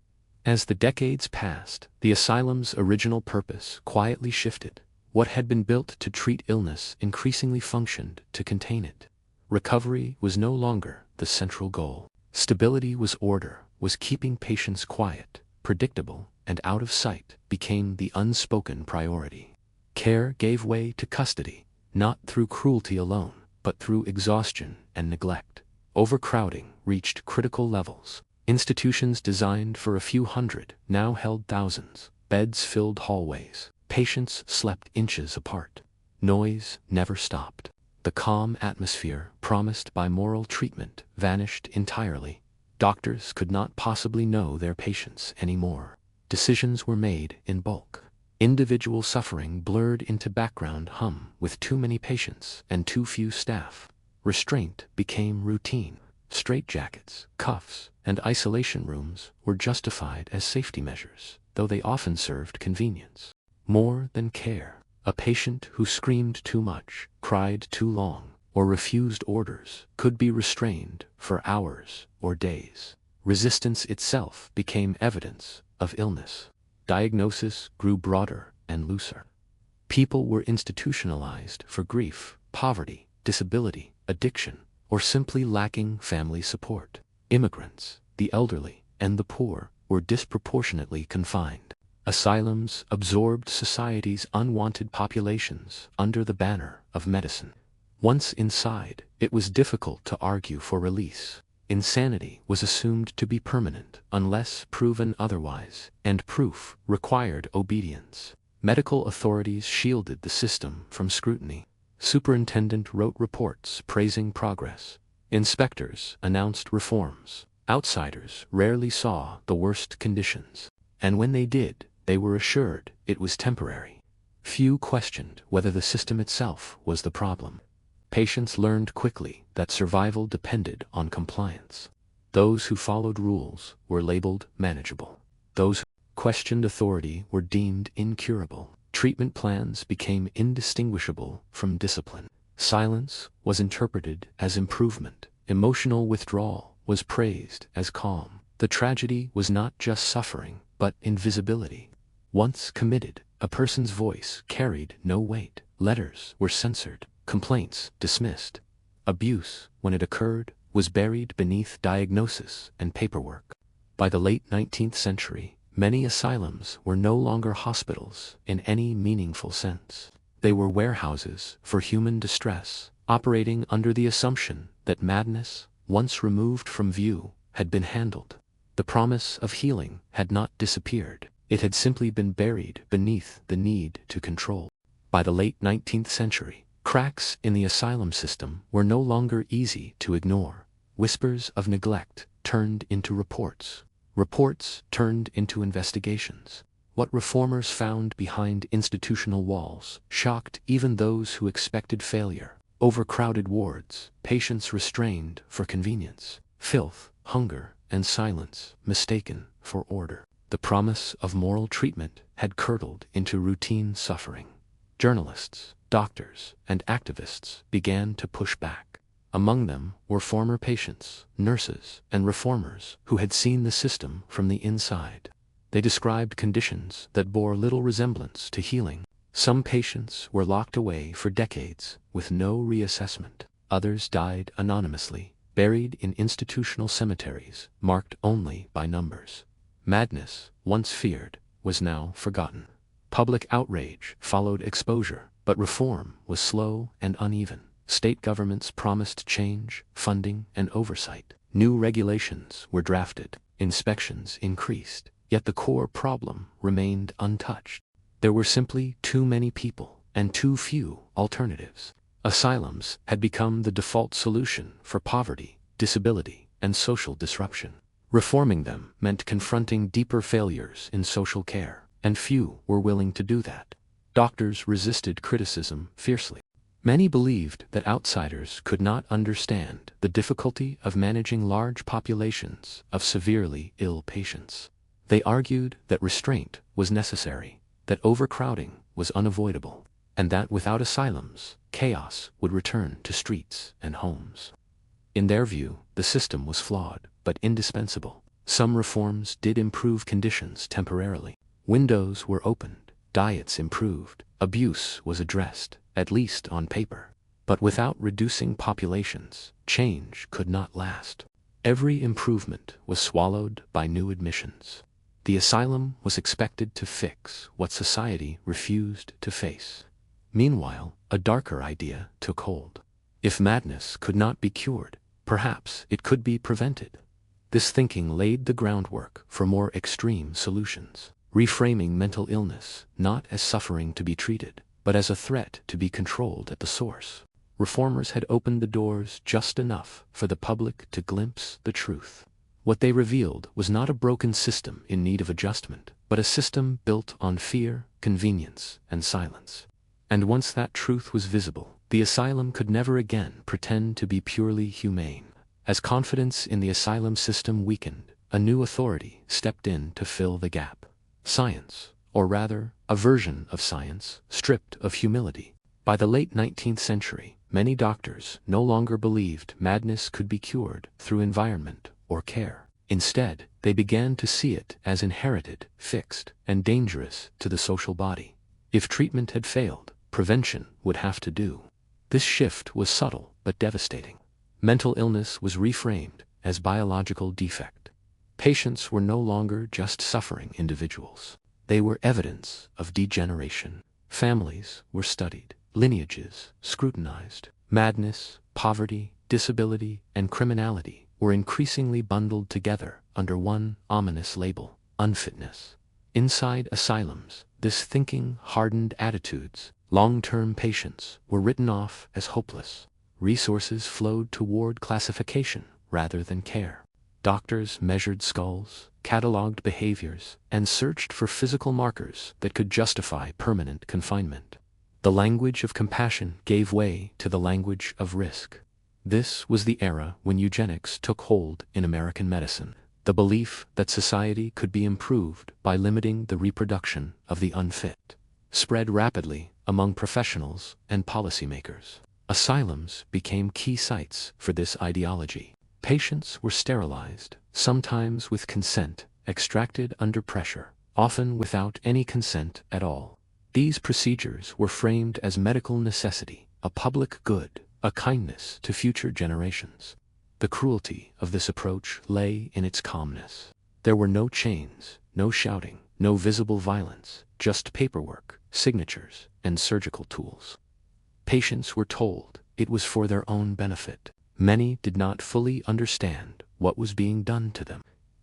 As the decades passed, the asylum's original purpose quietly shifted. What had been built to treat illness increasingly functioned to contain it. Recovery was no longer the central goal. Stability was order, was keeping patients quiet, predictable, and out of sight became the unspoken priority. Care gave way to custody, not through cruelty alone, but through exhaustion and neglect. Overcrowding reached critical levels. Institutions designed for a few hundred now held thousands. Beds filled hallways. Patients slept inches apart. Noise never stopped. The calm atmosphere promised by moral treatment vanished entirely. Doctors could not possibly know their patients anymore. Decisions were made in bulk. Individual suffering blurred into background hum with too many patients and too few staff. Restraint became routine. Straitjackets, cuffs, and isolation rooms were justified as safety measures, though they often served convenience. more than care. A patient who screamed too much, cried too long, or refused orders could be restrained for hours or days. Resistance itself became evidence of illness. Diagnosis grew broader and looser. People were institutionalized for grief, poverty, disability, addiction, or simply lacking family support. Immigrants, the elderly, and the poor were disproportionately confined. Asylums absorbed society's unwanted populations under the banner of medicine. Once inside, it was difficult to argue for release. Insanity was assumed to be permanent unless proven otherwise, and proof required obedience. Medical authorities shielded the system from scrutiny. Superintendent wrote reports praising progress. Inspectors announced reforms. Outsiders rarely saw the worst conditions. And when they did, they were assured it was temporary. Few questioned whether the system itself was the problem. Patients learned quickly that survival depended on compliance. Those who followed rules were labeled manageable. Those who questioned authority were deemed incurable. Treatment plans became indistinguishable from discipline. Silence was interpreted as improvement. Emotional withdrawal was praised as calm. The tragedy was not just suffering, but invisibility. Once committed, a person's voice carried no weight. Letters were censored. Complaints dismissed. Abuse, when it occurred, was buried beneath diagnosis and paperwork. By the late 19th century, many asylums were no longer hospitals in any meaningful sense. They were warehouses for human distress, operating under the assumption that madness, once removed from view, had been handled. The promise of healing had not disappeared. It had simply been buried beneath the need to control. By the late 19th century, cracks in the asylum system were no longer easy to ignore. Whispers of neglect turned into reports. Reports turned into investigations. What reformers found behind institutional walls shocked even those who expected failure. Overcrowded wards, patients restrained for convenience, filth, hunger, and silence mistaken for order. The promise of moral treatment had curdled into routine suffering. Journalists, doctors, and activists began to push back. Among them were former patients, nurses, and reformers who had seen the system from the inside. They described conditions that bore little resemblance to healing. Some patients were locked away for decades with no reassessment. Others died anonymously, buried in institutional cemeteries marked only by numbers. Madness, once feared, was now forgotten. Public outrage followed exposure, but reform was slow and uneven. State governments promised change, funding, and oversight. New regulations were drafted. Inspections increased. Yet the core problem remained untouched. There were simply too many people and too few alternatives. Asylums had become the default solution for poverty, disability, and social disruption. Reforming them meant confronting deeper failures in social care, and few were willing to do that. Doctors resisted criticism fiercely. Many believed that outsiders could not understand the difficulty of managing large populations of severely ill patients. They argued that restraint was necessary, that overcrowding was unavoidable, and that without asylums, chaos would return to streets and homes. In their view, the system was flawed, but indispensable. Some reforms did improve conditions temporarily. Windows were opened, diets improved, abuse was addressed, at least on paper. But without reducing populations, change could not last. Every improvement was swallowed by new admissions. The asylum was expected to fix what society refused to face. Meanwhile, a darker idea took hold. If madness could not be cured, perhaps it could be prevented. This thinking laid the groundwork for more extreme solutions, reframing mental illness not as suffering to be treated, but as a threat to be controlled at the source. Reformers had opened the doors just enough for the public to glimpse the truth. What they revealed was not a broken system in need of adjustment, but a system built on fear, convenience, and silence. And once that truth was visible, the asylum could never again pretend to be purely humane. As confidence in the asylum system weakened, a new authority stepped in to fill the gap. Science, or rather, a version of science stripped of humility. By the late 19th century, many doctors no longer believed madness could be cured through environment or care. Instead, they began to see it as inherited, fixed, and dangerous to the social body. If treatment had failed, prevention would have to do. This shift was subtle but devastating. Mental illness was reframed as biological defect. Patients were no longer just suffering individuals. They were evidence of degeneration. Families were studied, lineages scrutinized. Madness, poverty, disability, and criminality were increasingly bundled together under one ominous label: unfitness. Inside asylums, this thinking hardened attitudes. Long-term patients were written off as hopeless. Resources flowed toward classification rather than care. Doctors measured skulls, cataloged behaviors, and searched for physical markers that could justify permanent confinement. The language of compassion gave way to the language of risk. This was the era when eugenics took hold in American medicine. The belief that society could be improved by limiting the reproduction of the unfit spread rapidly among professionals and policymakers. Asylums became key sites for this ideology. Patients were sterilized, sometimes with consent, extracted under pressure, often without any consent at all. These procedures were framed as medical necessity, a public good, a kindness to future generations. The cruelty of this approach lay in its calmness. There were no chains, no shouting, no visible violence, just paperwork, signatures, and surgical tools. Patients were told it was for their own benefit. Many did not fully understand what was being done to them.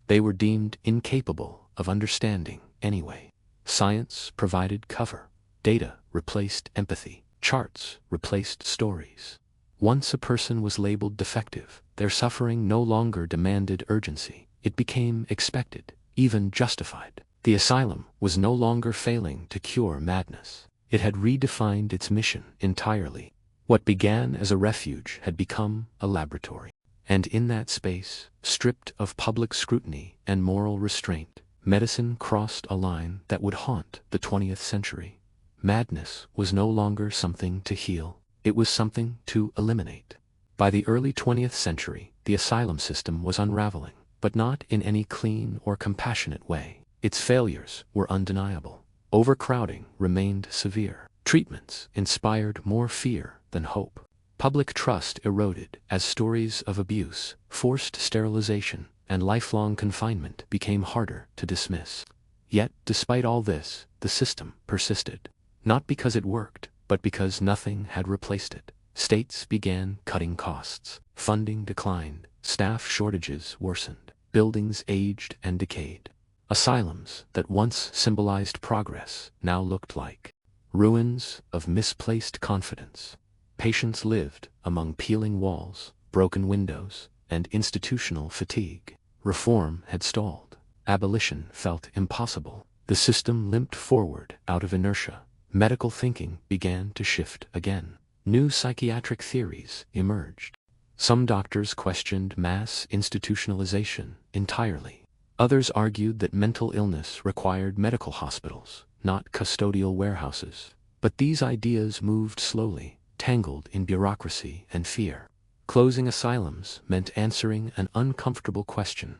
They were deemed incapable of understanding anyway. Science provided cover. Data replaced empathy. Charts replaced stories. Once a person was labeled defective, their suffering no longer demanded urgency. It became expected, even justified. The asylum was no longer failing to cure madness. It had redefined its mission entirely. What began as a refuge had become a laboratory. And in that space, stripped of public scrutiny and moral restraint, medicine crossed a line that would haunt the 20th century. Madness was no longer something to heal, it was something to eliminate. By the early 20th century, the asylum system was unraveling, but not in any clean or compassionate way. Its failures were undeniable. Overcrowding remained severe. Treatments inspired more fear than hope. Public trust eroded as stories of abuse, forced sterilization, and lifelong confinement became harder to dismiss. Yet, despite all this, the system persisted. Not because it worked, but because nothing had replaced it. States began cutting costs. Funding declined. Staff shortages worsened. Buildings aged and decayed. Asylums that once symbolized progress now looked like ruins of misplaced confidence. Patients lived among peeling walls, broken windows, and institutional fatigue. Reform had stalled. Abolition felt impossible. The system limped forward out of inertia. Medical thinking began to shift again. New psychiatric theories emerged. Some doctors questioned mass institutionalization entirely. Others argued that mental illness required medical hospitals, not custodial warehouses. But these ideas moved slowly, tangled in bureaucracy and fear. Closing asylums meant answering an uncomfortable question: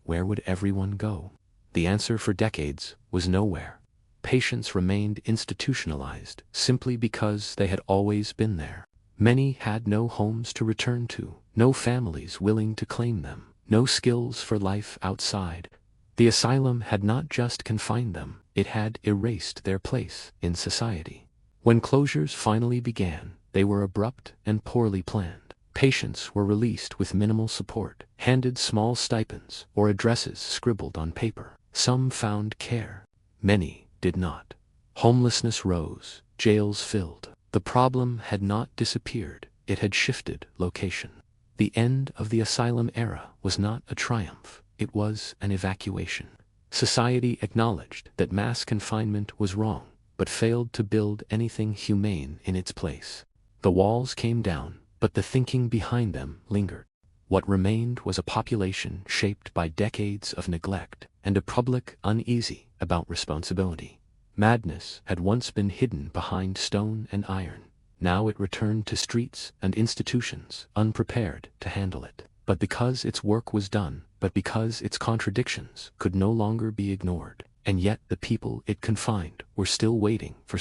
where would everyone go? The answer for decades was nowhere. Patients remained institutionalized simply because they had always been there. Many had no homes to return to, no families willing to claim them, no skills for life outside. The asylum had not just confined them, it had erased their place in society. When closures finally began, they were abrupt and poorly planned. Patients were released with minimal support, handed small stipends or addresses scribbled on paper. Some found care. Many did not. Homelessness rose, jails filled. The problem had not disappeared, it had shifted location. The end of the asylum era was not a triumph, it was an evacuation. Society acknowledged that mass confinement was wrong, but failed to build anything humane in its place. The walls came down, but the thinking behind them lingered. What remained was a population shaped by decades of neglect, and a public uneasy about responsibility. Madness had once been hidden behind stone and iron. Now it returned to streets and institutions, unprepared to handle it. But because its work was done, but because its contradictions could no longer be ignored, and yet the people it confined were still waiting for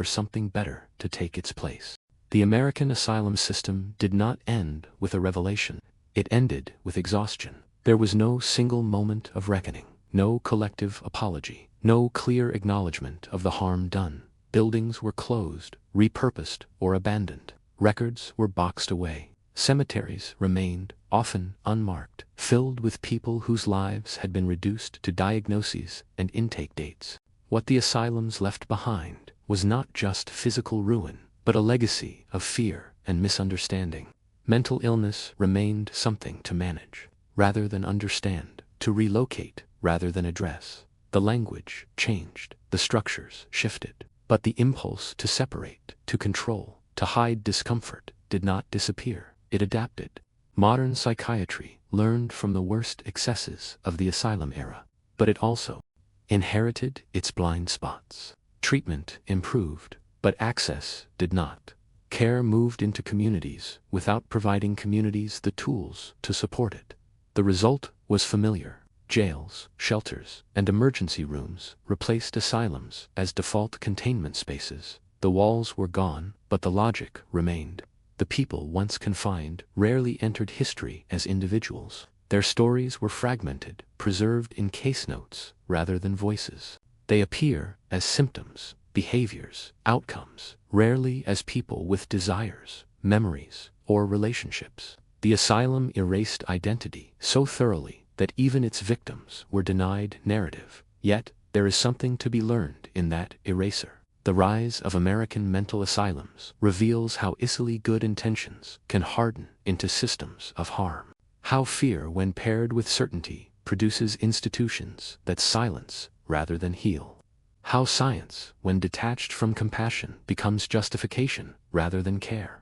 something better to take its place. The American asylum system did not end with a revelation. It ended with exhaustion. There was no single moment of reckoning, no collective apology, no clear acknowledgement of the harm done. Buildings were closed, repurposed, or abandoned. Records were boxed away. Cemeteries remained, often unmarked, filled with people whose lives had been reduced to diagnoses and intake dates. What the asylums left behind was not just physical ruin, but a legacy of fear and misunderstanding. Mental illness remained something to manage, rather than understand, to relocate, rather than address. The language changed, the structures shifted, but the impulse to separate, to control, to hide discomfort did not disappear. It adapted. Modern psychiatry learned from the worst excesses of the asylum era, but it also inherited its blind spots. Treatment improved, but access did not. Care moved into communities without providing communities the tools to support it. The result was familiar. Jails, shelters, and emergency rooms replaced asylums as default containment spaces. The walls were gone, but the logic remained. The people once confined rarely entered history as individuals. Their stories were fragmented, preserved in case notes rather than voices. They appear as symptoms, behaviors, outcomes, rarely as people with desires, memories, or relationships. The asylum erased identity so thoroughly that even its victims were denied narrative. Yet, there is something to be learned in that eraser. The rise of American mental asylums reveals how easily good intentions can harden into systems of harm. How fear, when paired with certainty, produces institutions that silence rather than heal. How science, when detached from compassion, becomes justification rather than care.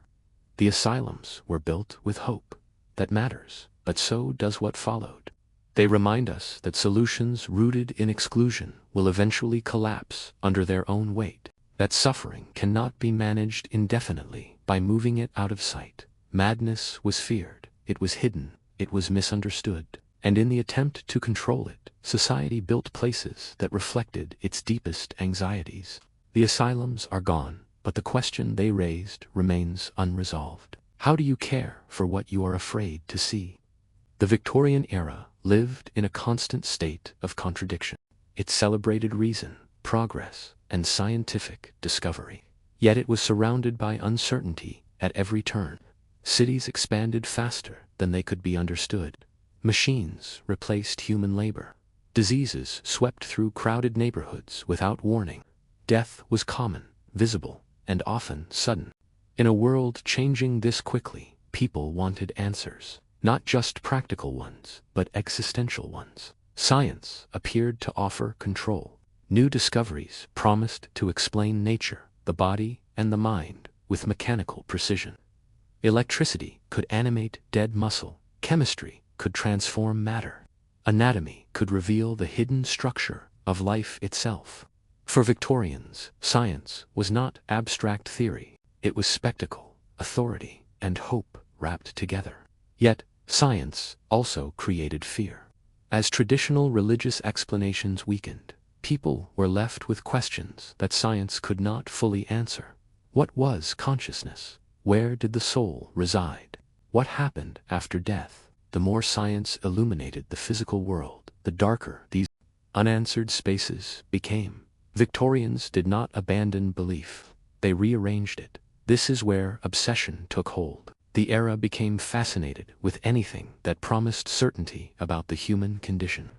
The asylums were built with hope. That matters, but so does what followed. They remind us that solutions rooted in exclusion will eventually collapse under their own weight, that suffering cannot be managed indefinitely by moving it out of sight. Madness was feared, it was hidden, it was misunderstood, and in the attempt to control it, society built places that reflected its deepest anxieties. The asylums are gone, but the question they raised remains unresolved. How do you care for what you are afraid to see? The Victorian era lived in a constant state of contradiction. It celebrated reason, progress, and scientific discovery. Yet it was surrounded by uncertainty at every turn. Cities expanded faster than they could be understood. Machines replaced human labor. Diseases swept through crowded neighborhoods without warning. Death was common, visible, and often sudden. In a world changing this quickly, people wanted answers. Not just practical ones, but existential ones. Science appeared to offer control. New discoveries promised to explain nature, the body, and the mind with mechanical precision. Electricity could animate dead muscle. Chemistry could transform matter. Anatomy could reveal the hidden structure of life itself. For Victorians, science was not abstract theory. It was spectacle, authority, and hope wrapped together. Yet, science also created fear. As traditional religious explanations weakened, people were left with questions that science could not fully answer. What was consciousness? Where did the soul reside? What happened after death? The more science illuminated the physical world, the darker these unanswered spaces became. Victorians did not abandon belief. They rearranged it. This is where obsession took hold. The era became fascinated with anything that promised certainty about the human condition.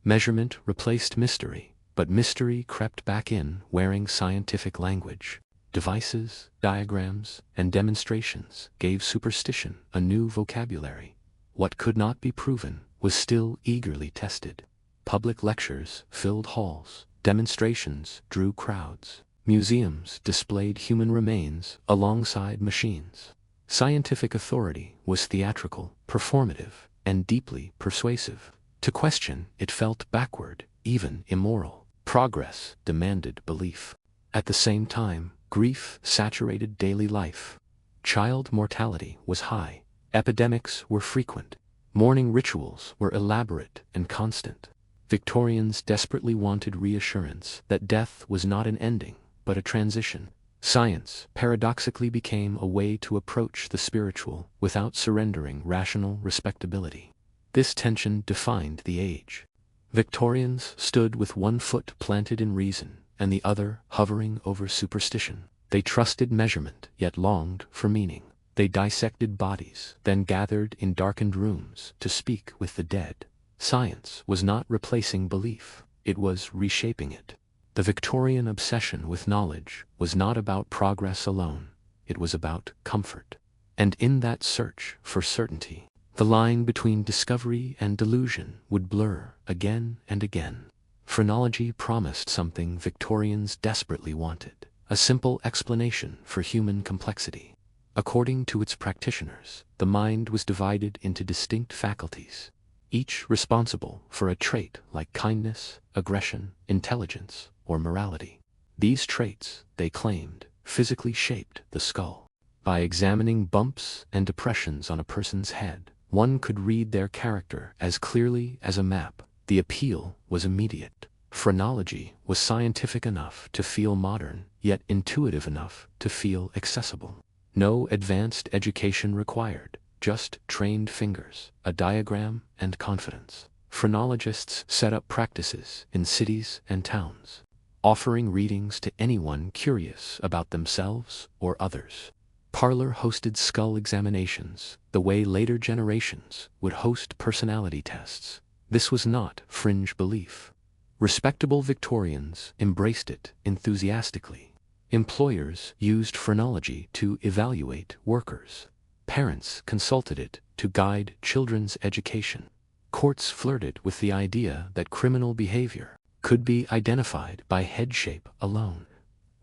Measurement replaced mystery, but mystery crept back in wearing scientific language. Devices, diagrams, and demonstrations gave superstition a new vocabulary. What could not be proven was still eagerly tested. Public lectures filled halls. Demonstrations drew crowds. Museums displayed human remains alongside machines. Scientific authority was theatrical, performative, and deeply persuasive. To question it felt backward, even immoral. Progress demanded belief. At the same time, grief saturated daily life. Child mortality was high. Epidemics were frequent. Mourning rituals were elaborate and constant. Victorians desperately wanted reassurance that death was not an ending, but a transition. Science paradoxically became a way to approach the spiritual without surrendering rational respectability. This tension defined the age. Victorians stood with one foot planted in reason and the other hovering over superstition. They trusted measurement, yet longed for meaning. They dissected bodies, then gathered in darkened rooms to speak with the dead. Science was not replacing belief, it was reshaping it. The Victorian obsession with knowledge was not about progress alone, it was about comfort. And in that search for certainty, the line between discovery and delusion would blur again and again. Phrenology promised something Victorians desperately wanted, a simple explanation for human complexity. According to its practitioners, the mind was divided into distinct faculties, each responsible for a trait like kindness, aggression, intelligence, or morality. These traits, they claimed, physically shaped the skull. By examining bumps and depressions on a person's head, one could read their character as clearly as a map. The appeal was immediate. Phrenology was scientific enough to feel modern, yet intuitive enough to feel accessible. No advanced education required, just trained fingers, a diagram, and confidence. Phrenologists set up practices in cities and towns, offering readings to anyone curious about themselves or others. Parlor hosted skull examinations, the way later generations would host personality tests. This was not fringe belief. Respectable Victorians embraced it enthusiastically. Employers used phrenology to evaluate workers. Parents consulted it to guide children's education. Courts flirted with the idea that criminal behavior could be identified by head shape alone.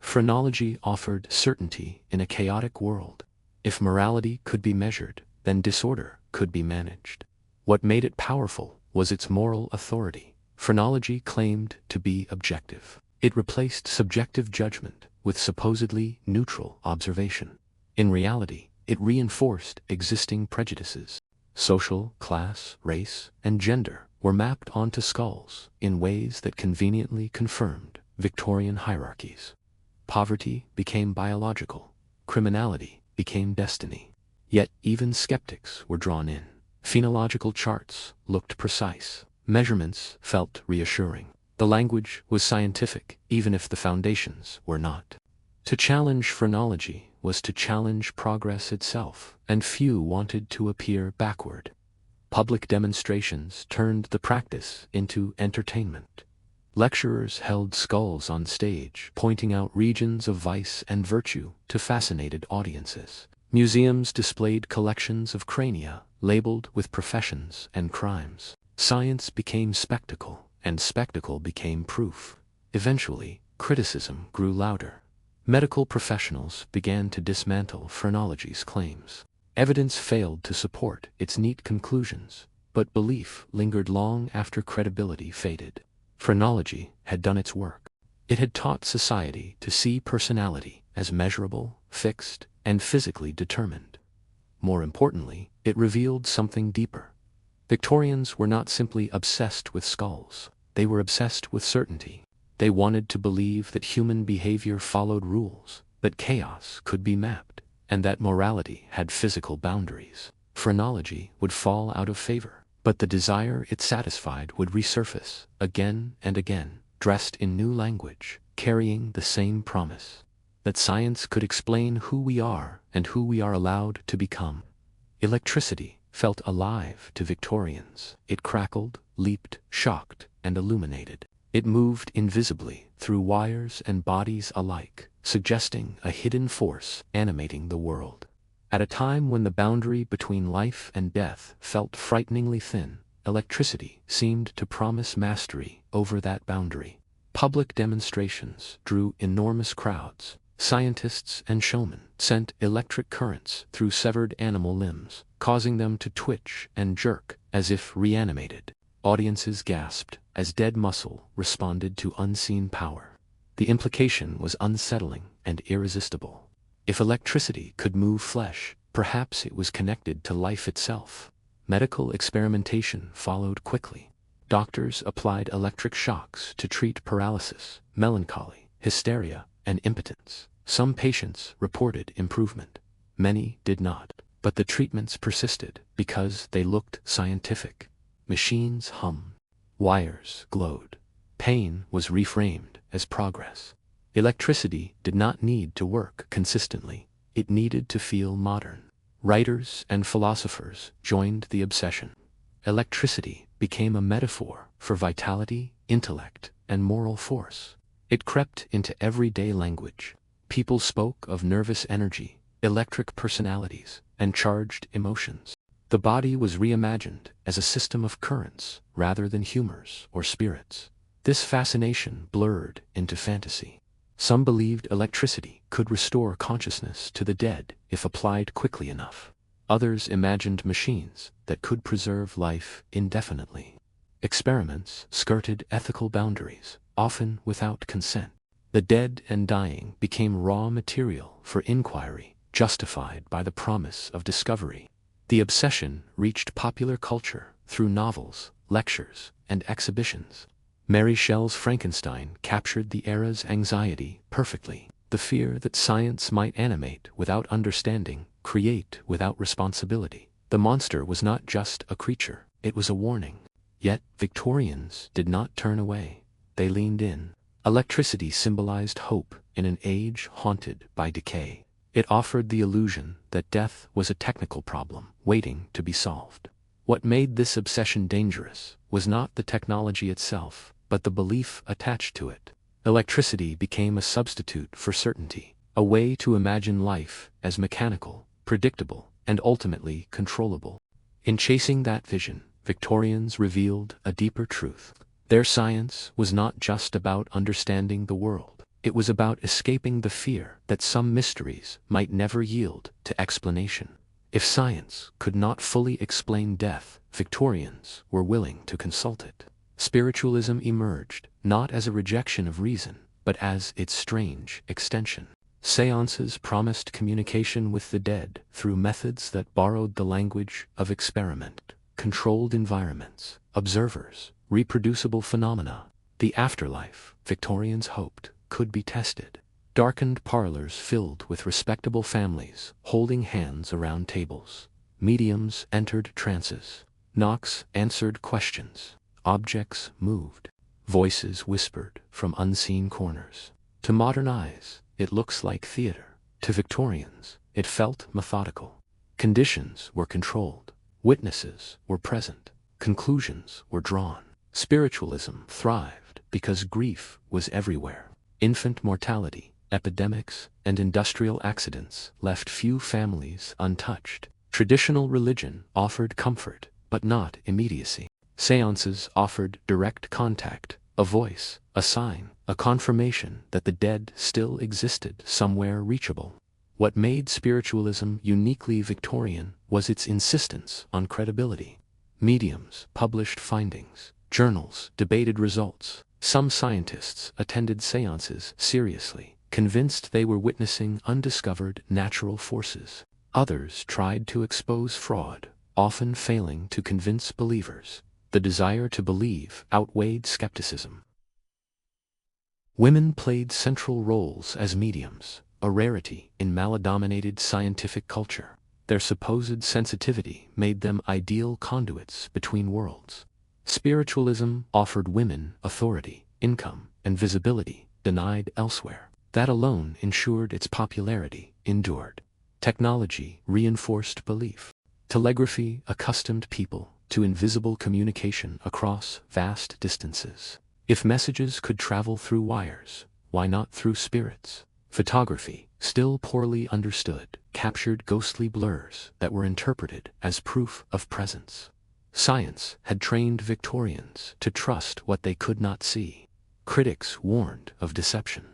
Phrenology offered certainty in a chaotic world. If morality could be measured, then disorder could be managed. What made it powerful was its moral authority. Phrenology claimed to be objective. It replaced subjective judgment with supposedly neutral observation. In reality, it reinforced existing prejudices. Social, class, race, and gender were mapped onto skulls in ways that conveniently confirmed Victorian hierarchies. Poverty became biological. Criminality became destiny. Yet even skeptics were drawn in. Phenological charts looked precise. Measurements felt reassuring. The language was scientific, even if the foundations were not. To challenge phrenology was to challenge progress itself, and few wanted to appear backward. Public demonstrations turned the practice into entertainment. Lecturers held skulls on stage, pointing out regions of vice and virtue to fascinated audiences. Museums displayed collections of crania, labeled with professions and crimes. Science became spectacle, and spectacle became proof. Eventually, criticism grew louder. Medical professionals began to dismantle phrenology's claims. Evidence failed to support its neat conclusions, but belief lingered long after credibility faded. Phrenology had done its work. It had taught society to see personality as measurable, fixed, and physically determined. More importantly, it revealed something deeper. Victorians were not simply obsessed with skulls, they were obsessed with certainty. They wanted to believe that human behavior followed rules, that chaos could be mapped, and that morality had physical boundaries. Phrenology would fall out of favor, but the desire it satisfied would resurface again and again, dressed in new language, carrying the same promise that science could explain who we are and who we are allowed to become. Electricity felt alive to Victorians. It crackled, leaped, shocked, and illuminated. It moved invisibly through wires and bodies alike, suggesting a hidden force animating the world. At a time when the boundary between life and death felt frighteningly thin, electricity seemed to promise mastery over that boundary. Public demonstrations drew enormous crowds. Scientists and showmen sent electric currents through severed animal limbs, causing them to twitch and jerk as if reanimated. Audiences gasped, as dead muscle responded to unseen power. The implication was unsettling and irresistible. If electricity could move flesh, perhaps it was connected to life itself. Medical experimentation followed quickly. Doctors applied electric shocks to treat paralysis, melancholy, hysteria, and impotence. Some patients reported improvement. Many did not. But the treatments persisted because they looked scientific. Machines hummed. Wires glowed. Pain was reframed as progress. Electricity did not need to work consistently. It needed to feel modern. Writers and philosophers joined the obsession. Electricity became a metaphor for vitality, intellect, and moral force. It crept into everyday language. People spoke of nervous energy, electric personalities, and charged emotions. The body was reimagined as a system of currents rather than humors or spirits. This fascination blurred into fantasy. Some believed electricity could restore consciousness to the dead if applied quickly enough. Others imagined machines that could preserve life indefinitely. Experiments skirted ethical boundaries, often without consent. The dead and dying became raw material for inquiry, justified by the promise of discovery. The obsession reached popular culture through novels, lectures, and exhibitions. Mary Shelley's Frankenstein captured the era's anxiety perfectly. The fear that science might animate without understanding, create without responsibility. The monster was not just a creature, it was a warning. Yet Victorians did not turn away. They leaned in. Electricity symbolized hope in an age haunted by decay. It offered the illusion that death was a technical problem waiting to be solved. What made this obsession dangerous was not the technology itself, but the belief attached to it. Electricity became a substitute for certainty, a way to imagine life as mechanical, predictable, and ultimately controllable. In chasing that vision, Victorians revealed a deeper truth. Their science was not just about understanding the world. It was about escaping the fear that some mysteries might never yield to explanation. If science could not fully explain death, Victorians were willing to consult it. Spiritualism emerged, not as a rejection of reason, but as its strange extension. Seances promised communication with the dead through methods that borrowed the language of experiment, controlled environments, observers, reproducible phenomena. The afterlife, Victorians hoped, could be tested. Darkened parlors filled with respectable families, holding hands around tables. Mediums entered trances. Knocks answered questions. Objects moved. Voices whispered from unseen corners. To modern eyes, it looks like theater. To Victorians, it felt methodical. Conditions were controlled. Witnesses were present. Conclusions were drawn. Spiritualism thrived because grief was everywhere. Infant mortality, epidemics, and industrial accidents left few families untouched. Traditional religion offered comfort, but not immediacy. Seances offered direct contact, a voice, a sign, a confirmation that the dead still existed somewhere reachable. What made spiritualism uniquely Victorian was its insistence on credibility. Mediums published findings. Journals debated results. Some scientists attended seances seriously, convinced they were witnessing undiscovered natural forces. Others tried to expose fraud, often failing to convince believers. The desire to believe outweighed skepticism. Women played central roles as mediums, a rarity in male-dominated scientific culture. Their supposed sensitivity made them ideal conduits between worlds. Spiritualism offered women authority, income, and visibility denied elsewhere. That alone ensured its popularity endured. Technology reinforced belief. Telegraphy accustomed people to invisible communication across vast distances. If messages could travel through wires, why not through spirits? Photography, still poorly understood, captured ghostly blurs that were interpreted as proof of presence. Science had trained Victorians to trust what they could not see. Critics warned of deception.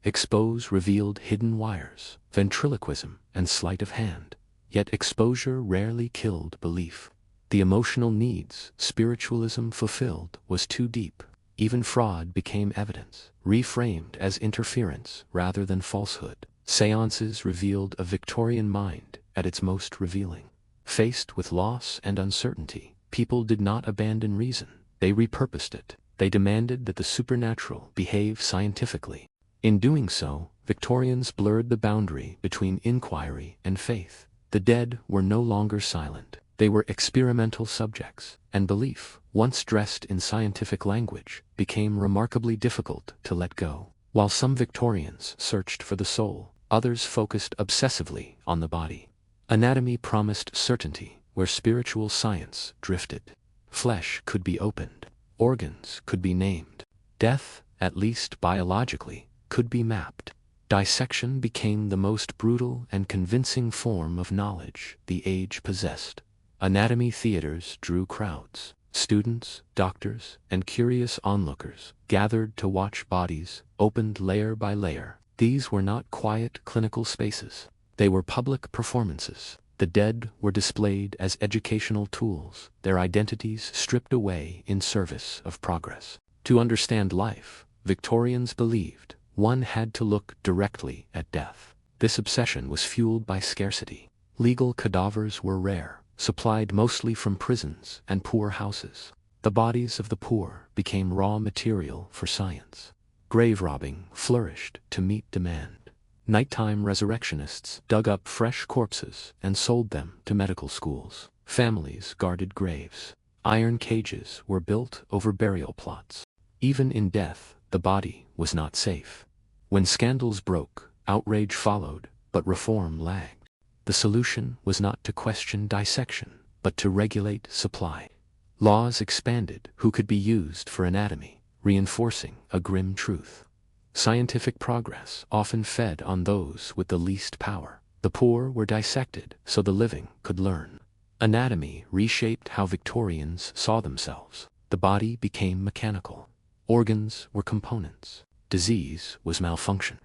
Expose revealed hidden wires, ventriloquism, and sleight of hand. Yet exposure rarely killed belief. The emotional needs spiritualism fulfilled was too deep. Even fraud became evidence, reframed as interference rather than falsehood. Seances revealed a Victorian mind at its most revealing. Faced with loss and uncertainty, people did not abandon reason. They repurposed it. They demanded that the supernatural behave scientifically. In doing so, Victorians blurred the boundary between inquiry and faith. The dead were no longer silent. They were experimental subjects, and belief, once dressed in scientific language, became remarkably difficult to let go. While some Victorians searched for the soul, others focused obsessively on the body. Anatomy promised certainty where spiritual science drifted. Flesh could be opened. Organs could be named. Death, at least biologically, could be mapped. Dissection became the most brutal and convincing form of knowledge the age possessed. Anatomy theaters drew crowds. Students, doctors, and curious onlookers gathered to watch bodies opened layer by layer. These were not quiet clinical spaces. They were public performances. The dead were displayed as educational tools, their identities stripped away in service of progress. To understand life, Victorians believed one had to look directly at death. This obsession was fueled by scarcity. Legal cadavers were rare, supplied mostly from prisons and poor houses. The bodies of the poor became raw material for science. Grave robbing flourished to meet demand. Nighttime resurrectionists dug up fresh corpses and sold them to medical schools. Families guarded graves. Iron cages were built over burial plots. Even in death, the body was not safe. When scandals broke, outrage followed, but reform lagged. The solution was not to question dissection, but to regulate supply. Laws expanded who could be used for anatomy, reinforcing a grim truth. Scientific progress often fed on those with the least power. The poor were dissected so the living could learn. Anatomy reshaped how Victorians saw themselves. The body became mechanical. Organs were components. Disease was malfunction.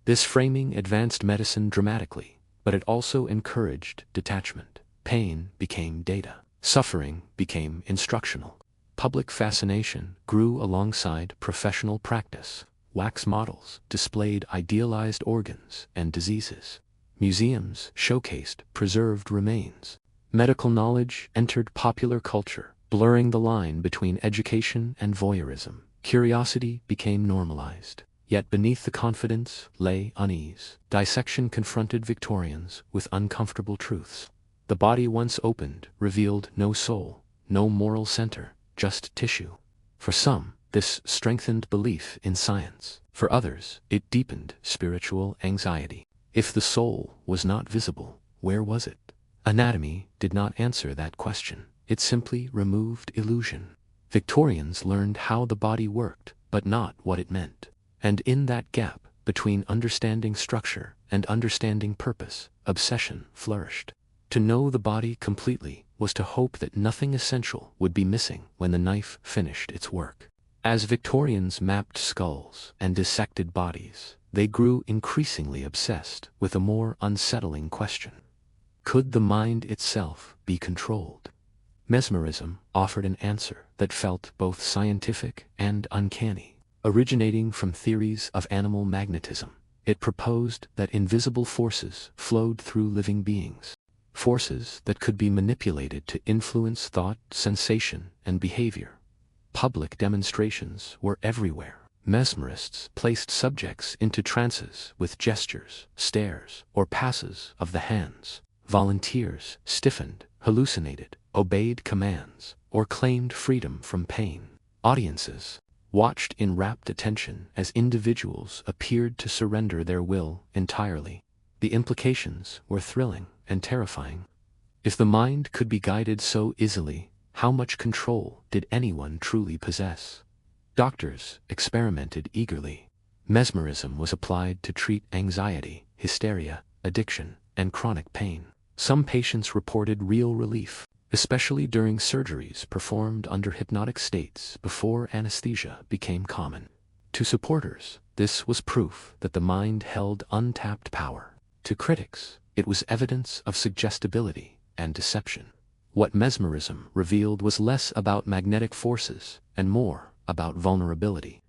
This framing advanced medicine dramatically, but it also encouraged detachment. Pain became data. Suffering became instructional. Public fascination grew alongside professional practice. Wax models displayed idealized organs and diseases. Museums showcased preserved remains. Medical knowledge entered popular culture, blurring the line between education and voyeurism. Curiosity became normalized. Yet beneath the confidence lay unease. Dissection confronted Victorians with uncomfortable truths. The body once opened revealed no soul, no moral center, just tissue. For some, this strengthened belief in science. For others, it deepened spiritual anxiety. If the soul was not visible, where was it? Anatomy did not answer that question. It simply removed illusion. Victorians learned how the body worked, but not what it meant. And in that gap, between understanding structure and understanding purpose, obsession flourished. To know the body completely was to hope that nothing essential would be missing when the knife finished its work. As Victorians mapped skulls and dissected bodies, they grew increasingly obsessed with a more unsettling question. Could the mind itself be controlled? Mesmerism offered an answer that felt both scientific and uncanny. Originating from theories of animal magnetism, it proposed that invisible forces flowed through living beings. Forces that could be manipulated to influence thought, sensation, and behavior. Public demonstrations were everywhere. Mesmerists placed subjects into trances with gestures, stares, or passes of the hands. Volunteers stiffened, hallucinated, obeyed commands, or claimed freedom from pain. Audiences watched in rapt attention as individuals appeared to surrender their will entirely. The implications were thrilling and terrifying. If the mind could be guided so easily, how much control did anyone truly possess? Doctors experimented eagerly. Mesmerism was applied to treat anxiety, hysteria, addiction, and chronic pain. Some patients reported real relief, especially during surgeries performed under hypnotic states before anesthesia became common. To supporters, this was proof that the mind held untapped power. To critics, it was evidence of suggestibility and deception. What mesmerism revealed was less about magnetic forces and more about vulnerability.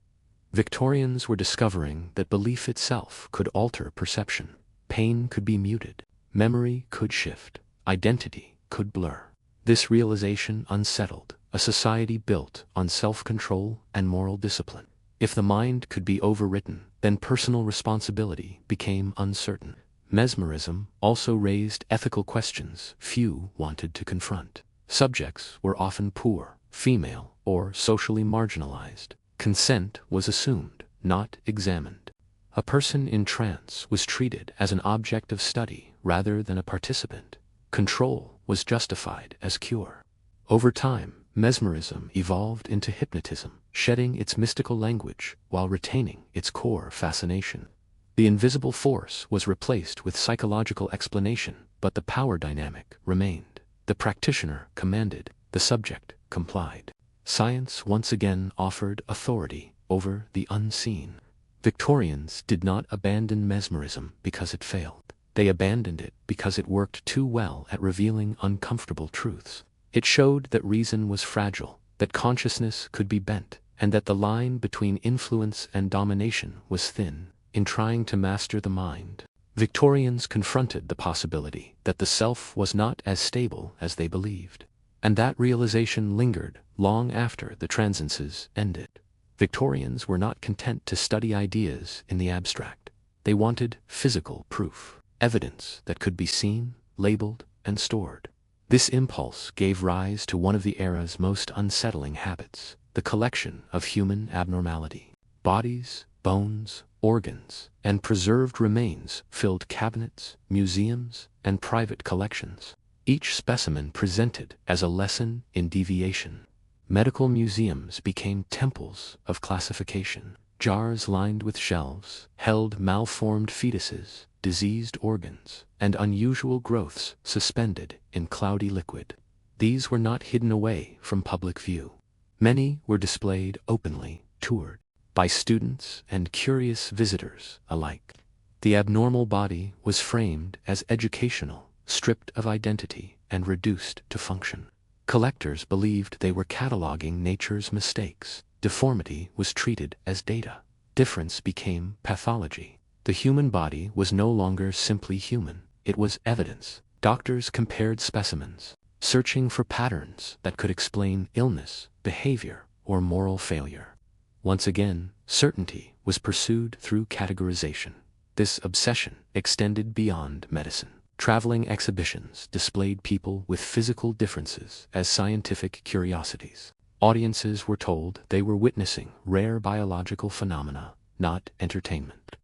Victorians were discovering that belief itself could alter perception. Pain could be muted, memory could shift, identity could blur. This realization unsettled a society built on self-control and moral discipline. If the mind could be overwritten, then personal responsibility became uncertain. Mesmerism also raised ethical questions few wanted to confront. Subjects were often poor, female, or socially marginalized. Consent was assumed, not examined. A person in trance was treated as an object of study rather than a participant. Control was justified as cure. Over time, mesmerism evolved into hypnotism, shedding its mystical language while retaining its core fascination. The invisible force was replaced with psychological explanation, but the power dynamic remained. The practitioner commanded, the subject complied. Science once again offered authority over the unseen. Victorians did not abandon mesmerism because it failed. They abandoned it because it worked too well at revealing uncomfortable truths. It showed that reason was fragile, that consciousness could be bent, and that the line between influence and domination was thin. In trying to master the mind, Victorians confronted the possibility that the self was not as stable as they believed. And that realization lingered long after the transiences ended. Victorians were not content to study ideas in the abstract. They wanted physical proof, evidence that could be seen, labeled, and stored. This impulse gave rise to one of the era's most unsettling habits, the collection of human abnormality. Bodies, bones, organs, and preserved remains filled cabinets, museums, and private collections. Each specimen presented as a lesson in deviation. Medical museums became temples of classification. Jars lined with shelves held malformed fetuses, diseased organs, and unusual growths suspended in cloudy liquid. These were not hidden away from public view. Many were displayed openly, toured by students and curious visitors alike. The abnormal body was framed as educational, stripped of identity, and reduced to function. Collectors believed they were cataloging nature's mistakes. Deformity was treated as data. Difference became pathology. The human body was no longer simply human. It was evidence. Doctors compared specimens, searching for patterns that could explain illness, behavior, or moral failure. Once again, certainty was pursued through categorization. This obsession extended beyond medicine. Traveling exhibitions displayed people with physical differences as scientific curiosities. Audiences were told they were witnessing rare biological phenomena, not entertainment.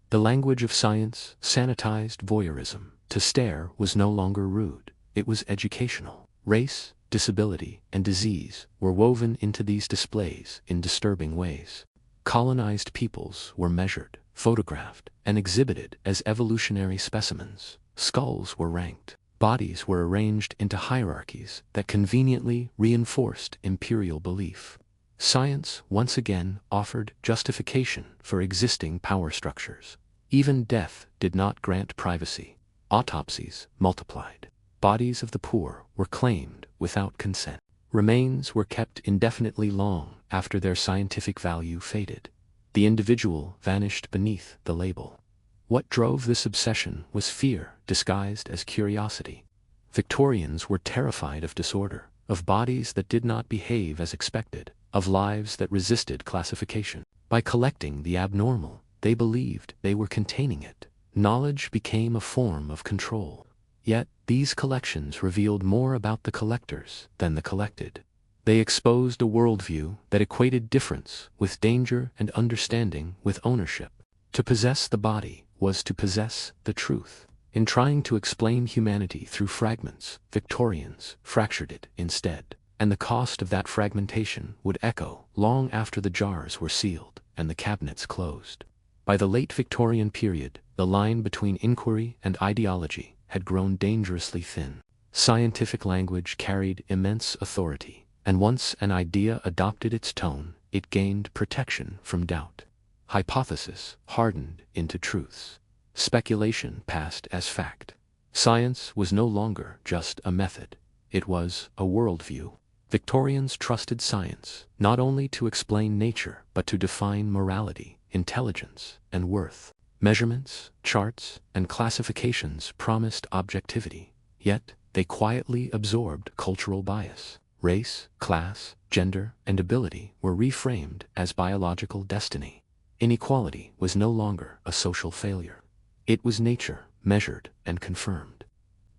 The language of science sanitized voyeurism. To stare was no longer rude, it was educational. Race, disability, and disease were woven into these displays in disturbing ways. Colonized peoples were measured, photographed, and exhibited as evolutionary specimens. Skulls were ranked. Bodies were arranged into hierarchies that conveniently reinforced imperial belief. Science once again offered justification for existing power structures. Even death did not grant privacy. Autopsies multiplied. Bodies of the poor were claimed without consent. Remains were kept indefinitely long after their scientific value faded. The individual vanished beneath the label. What drove this obsession was fear disguised as curiosity. Victorians were terrified of disorder, of bodies that did not behave as expected, of lives that resisted classification. By collecting the abnormal, they believed they were containing it. Knowledge became a form of control. Yet, these collections revealed more about the collectors than the collected. They exposed a worldview that equated difference with danger and understanding with ownership. To possess the body was to possess the truth. In trying to explain humanity through fragments, Victorians fractured it instead. And the cost of that fragmentation would echo long after the jars were sealed and the cabinets closed. By the late Victorian period, the line between inquiry and ideology had grown dangerously thin. Scientific language carried immense authority, and once an idea adopted its tone, it gained protection from doubt. Hypothesis hardened into truths. Speculation passed as fact. Science was no longer just a method. It was a worldview. Victorians trusted science, not only to explain nature, but to define morality, intelligence, and worth. Measurements, charts, and classifications promised objectivity, yet they quietly absorbed cultural bias. Race, class, gender, and ability were reframed as biological destiny. Inequality was no longer a social failure. It was nature, measured and confirmed.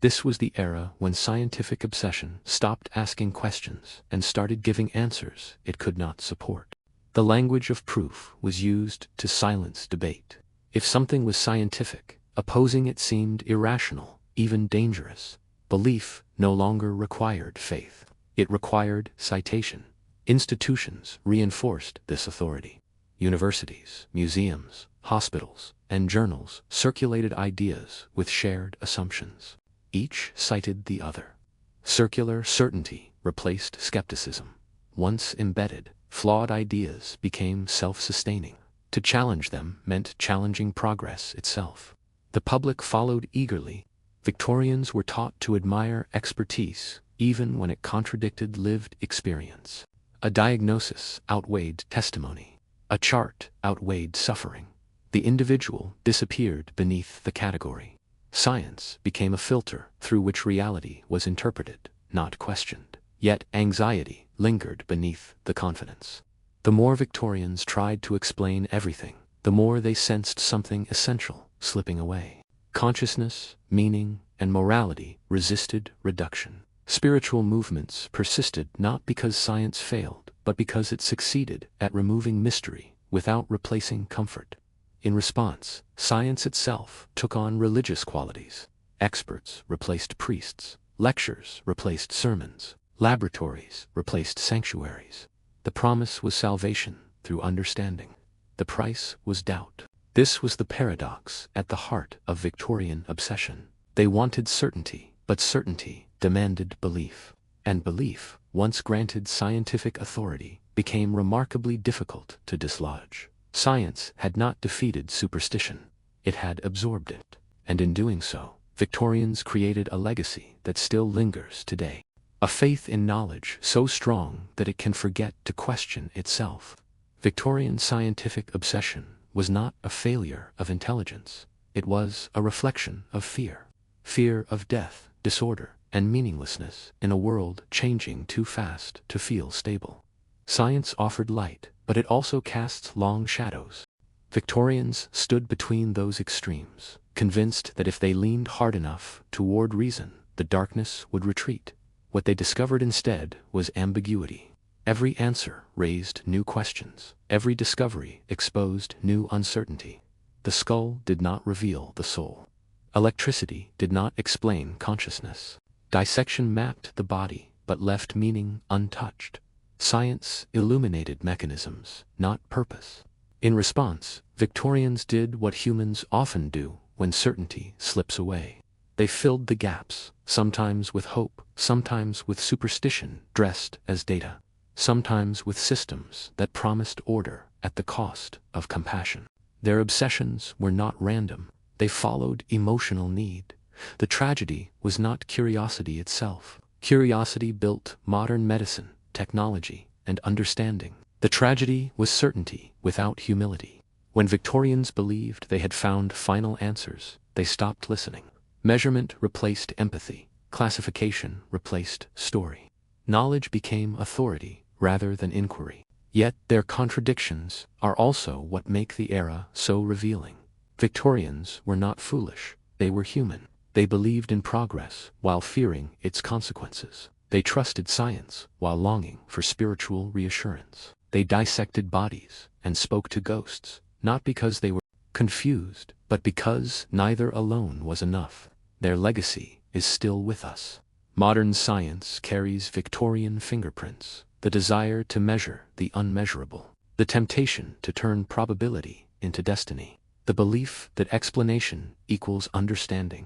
This was the era when scientific obsession stopped asking questions and started giving answers it could not support. The language of proof was used to silence debate. If something was scientific, opposing it seemed irrational, even dangerous. Belief no longer required faith. It required citation. Institutions reinforced this authority. Universities, museums, hospitals, and journals circulated ideas with shared assumptions. Each cited the other. Circular certainty replaced skepticism. Once embedded, flawed ideas became self-sustaining. To challenge them meant challenging progress itself. The public followed eagerly. Victorians were taught to admire expertise, even when it contradicted lived experience. A diagnosis outweighed testimony. A chart outweighed suffering. The individual disappeared beneath the category. Science became a filter through which reality was interpreted, not questioned. Yet anxiety lingered beneath the confidence. The more Victorians tried to explain everything, the more they sensed something essential slipping away. Consciousness, meaning, and morality resisted reduction. Spiritual movements persisted not because science failed, but because it succeeded at removing mystery without replacing comfort. In response, science itself took on religious qualities. Experts replaced priests, lectures replaced sermons, laboratories replaced sanctuaries. The promise was salvation through understanding. The price was doubt. This was the paradox at the heart of Victorian obsession. They wanted certainty, but certainty demanded belief. And belief, once granted scientific authority, became remarkably difficult to dislodge. Science had not defeated superstition. It had absorbed it. And in doing so, Victorians created a legacy that still lingers today. A faith in knowledge so strong that it can forget to question itself. Victorian scientific obsession was not a failure of intelligence. It was a reflection of fear. Fear of death, disorder, and meaninglessness in a world changing too fast to feel stable. Science offered light, but it also casts long shadows. Victorians stood between those extremes, convinced that if they leaned hard enough toward reason, the darkness would retreat. What they discovered instead was ambiguity. Every answer raised new questions. Every discovery exposed new uncertainty. The skull did not reveal the soul. Electricity did not explain consciousness. Dissection mapped the body, but left meaning untouched. Science illuminated mechanisms, not purpose. In response, Victorians did what humans often do when certainty slips away. They filled the gaps, sometimes with hope, sometimes with superstition dressed as data, sometimes with systems that promised order at the cost of compassion. Their obsessions were not random. They followed emotional need. The tragedy was not curiosity itself. Curiosity built modern medicine, technology, and understanding. The tragedy was certainty without humility. When Victorians believed they had found final answers, they stopped listening. Measurement replaced empathy. Classification replaced story. Knowledge became authority rather than inquiry. Yet their contradictions are also what make the era so revealing. Victorians were not foolish. They were human. They believed in progress while fearing its consequences. They trusted science while longing for spiritual reassurance. They dissected bodies and spoke to ghosts, not because they were confused, but because neither alone was enough. Their legacy is still with us. Modern science carries Victorian fingerprints, the desire to measure the unmeasurable, the temptation to turn probability into destiny, the belief that explanation equals understanding.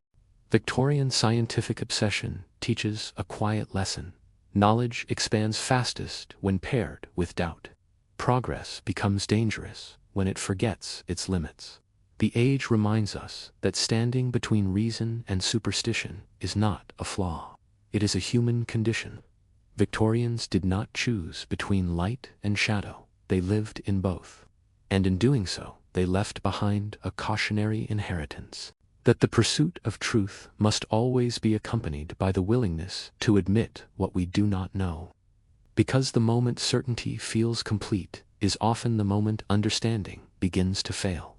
Victorian scientific obsession teaches a quiet lesson. Knowledge expands fastest when paired with doubt. Progress becomes dangerous when it forgets its limits. The age reminds us that standing between reason and superstition is not a flaw. It is a human condition. Victorians did not choose between light and shadow, they lived in both. And in doing so, they left behind a cautionary inheritance, that the pursuit of truth must always be accompanied by the willingness to admit what we do not know. Because the moment certainty feels complete is often the moment understanding begins to fail.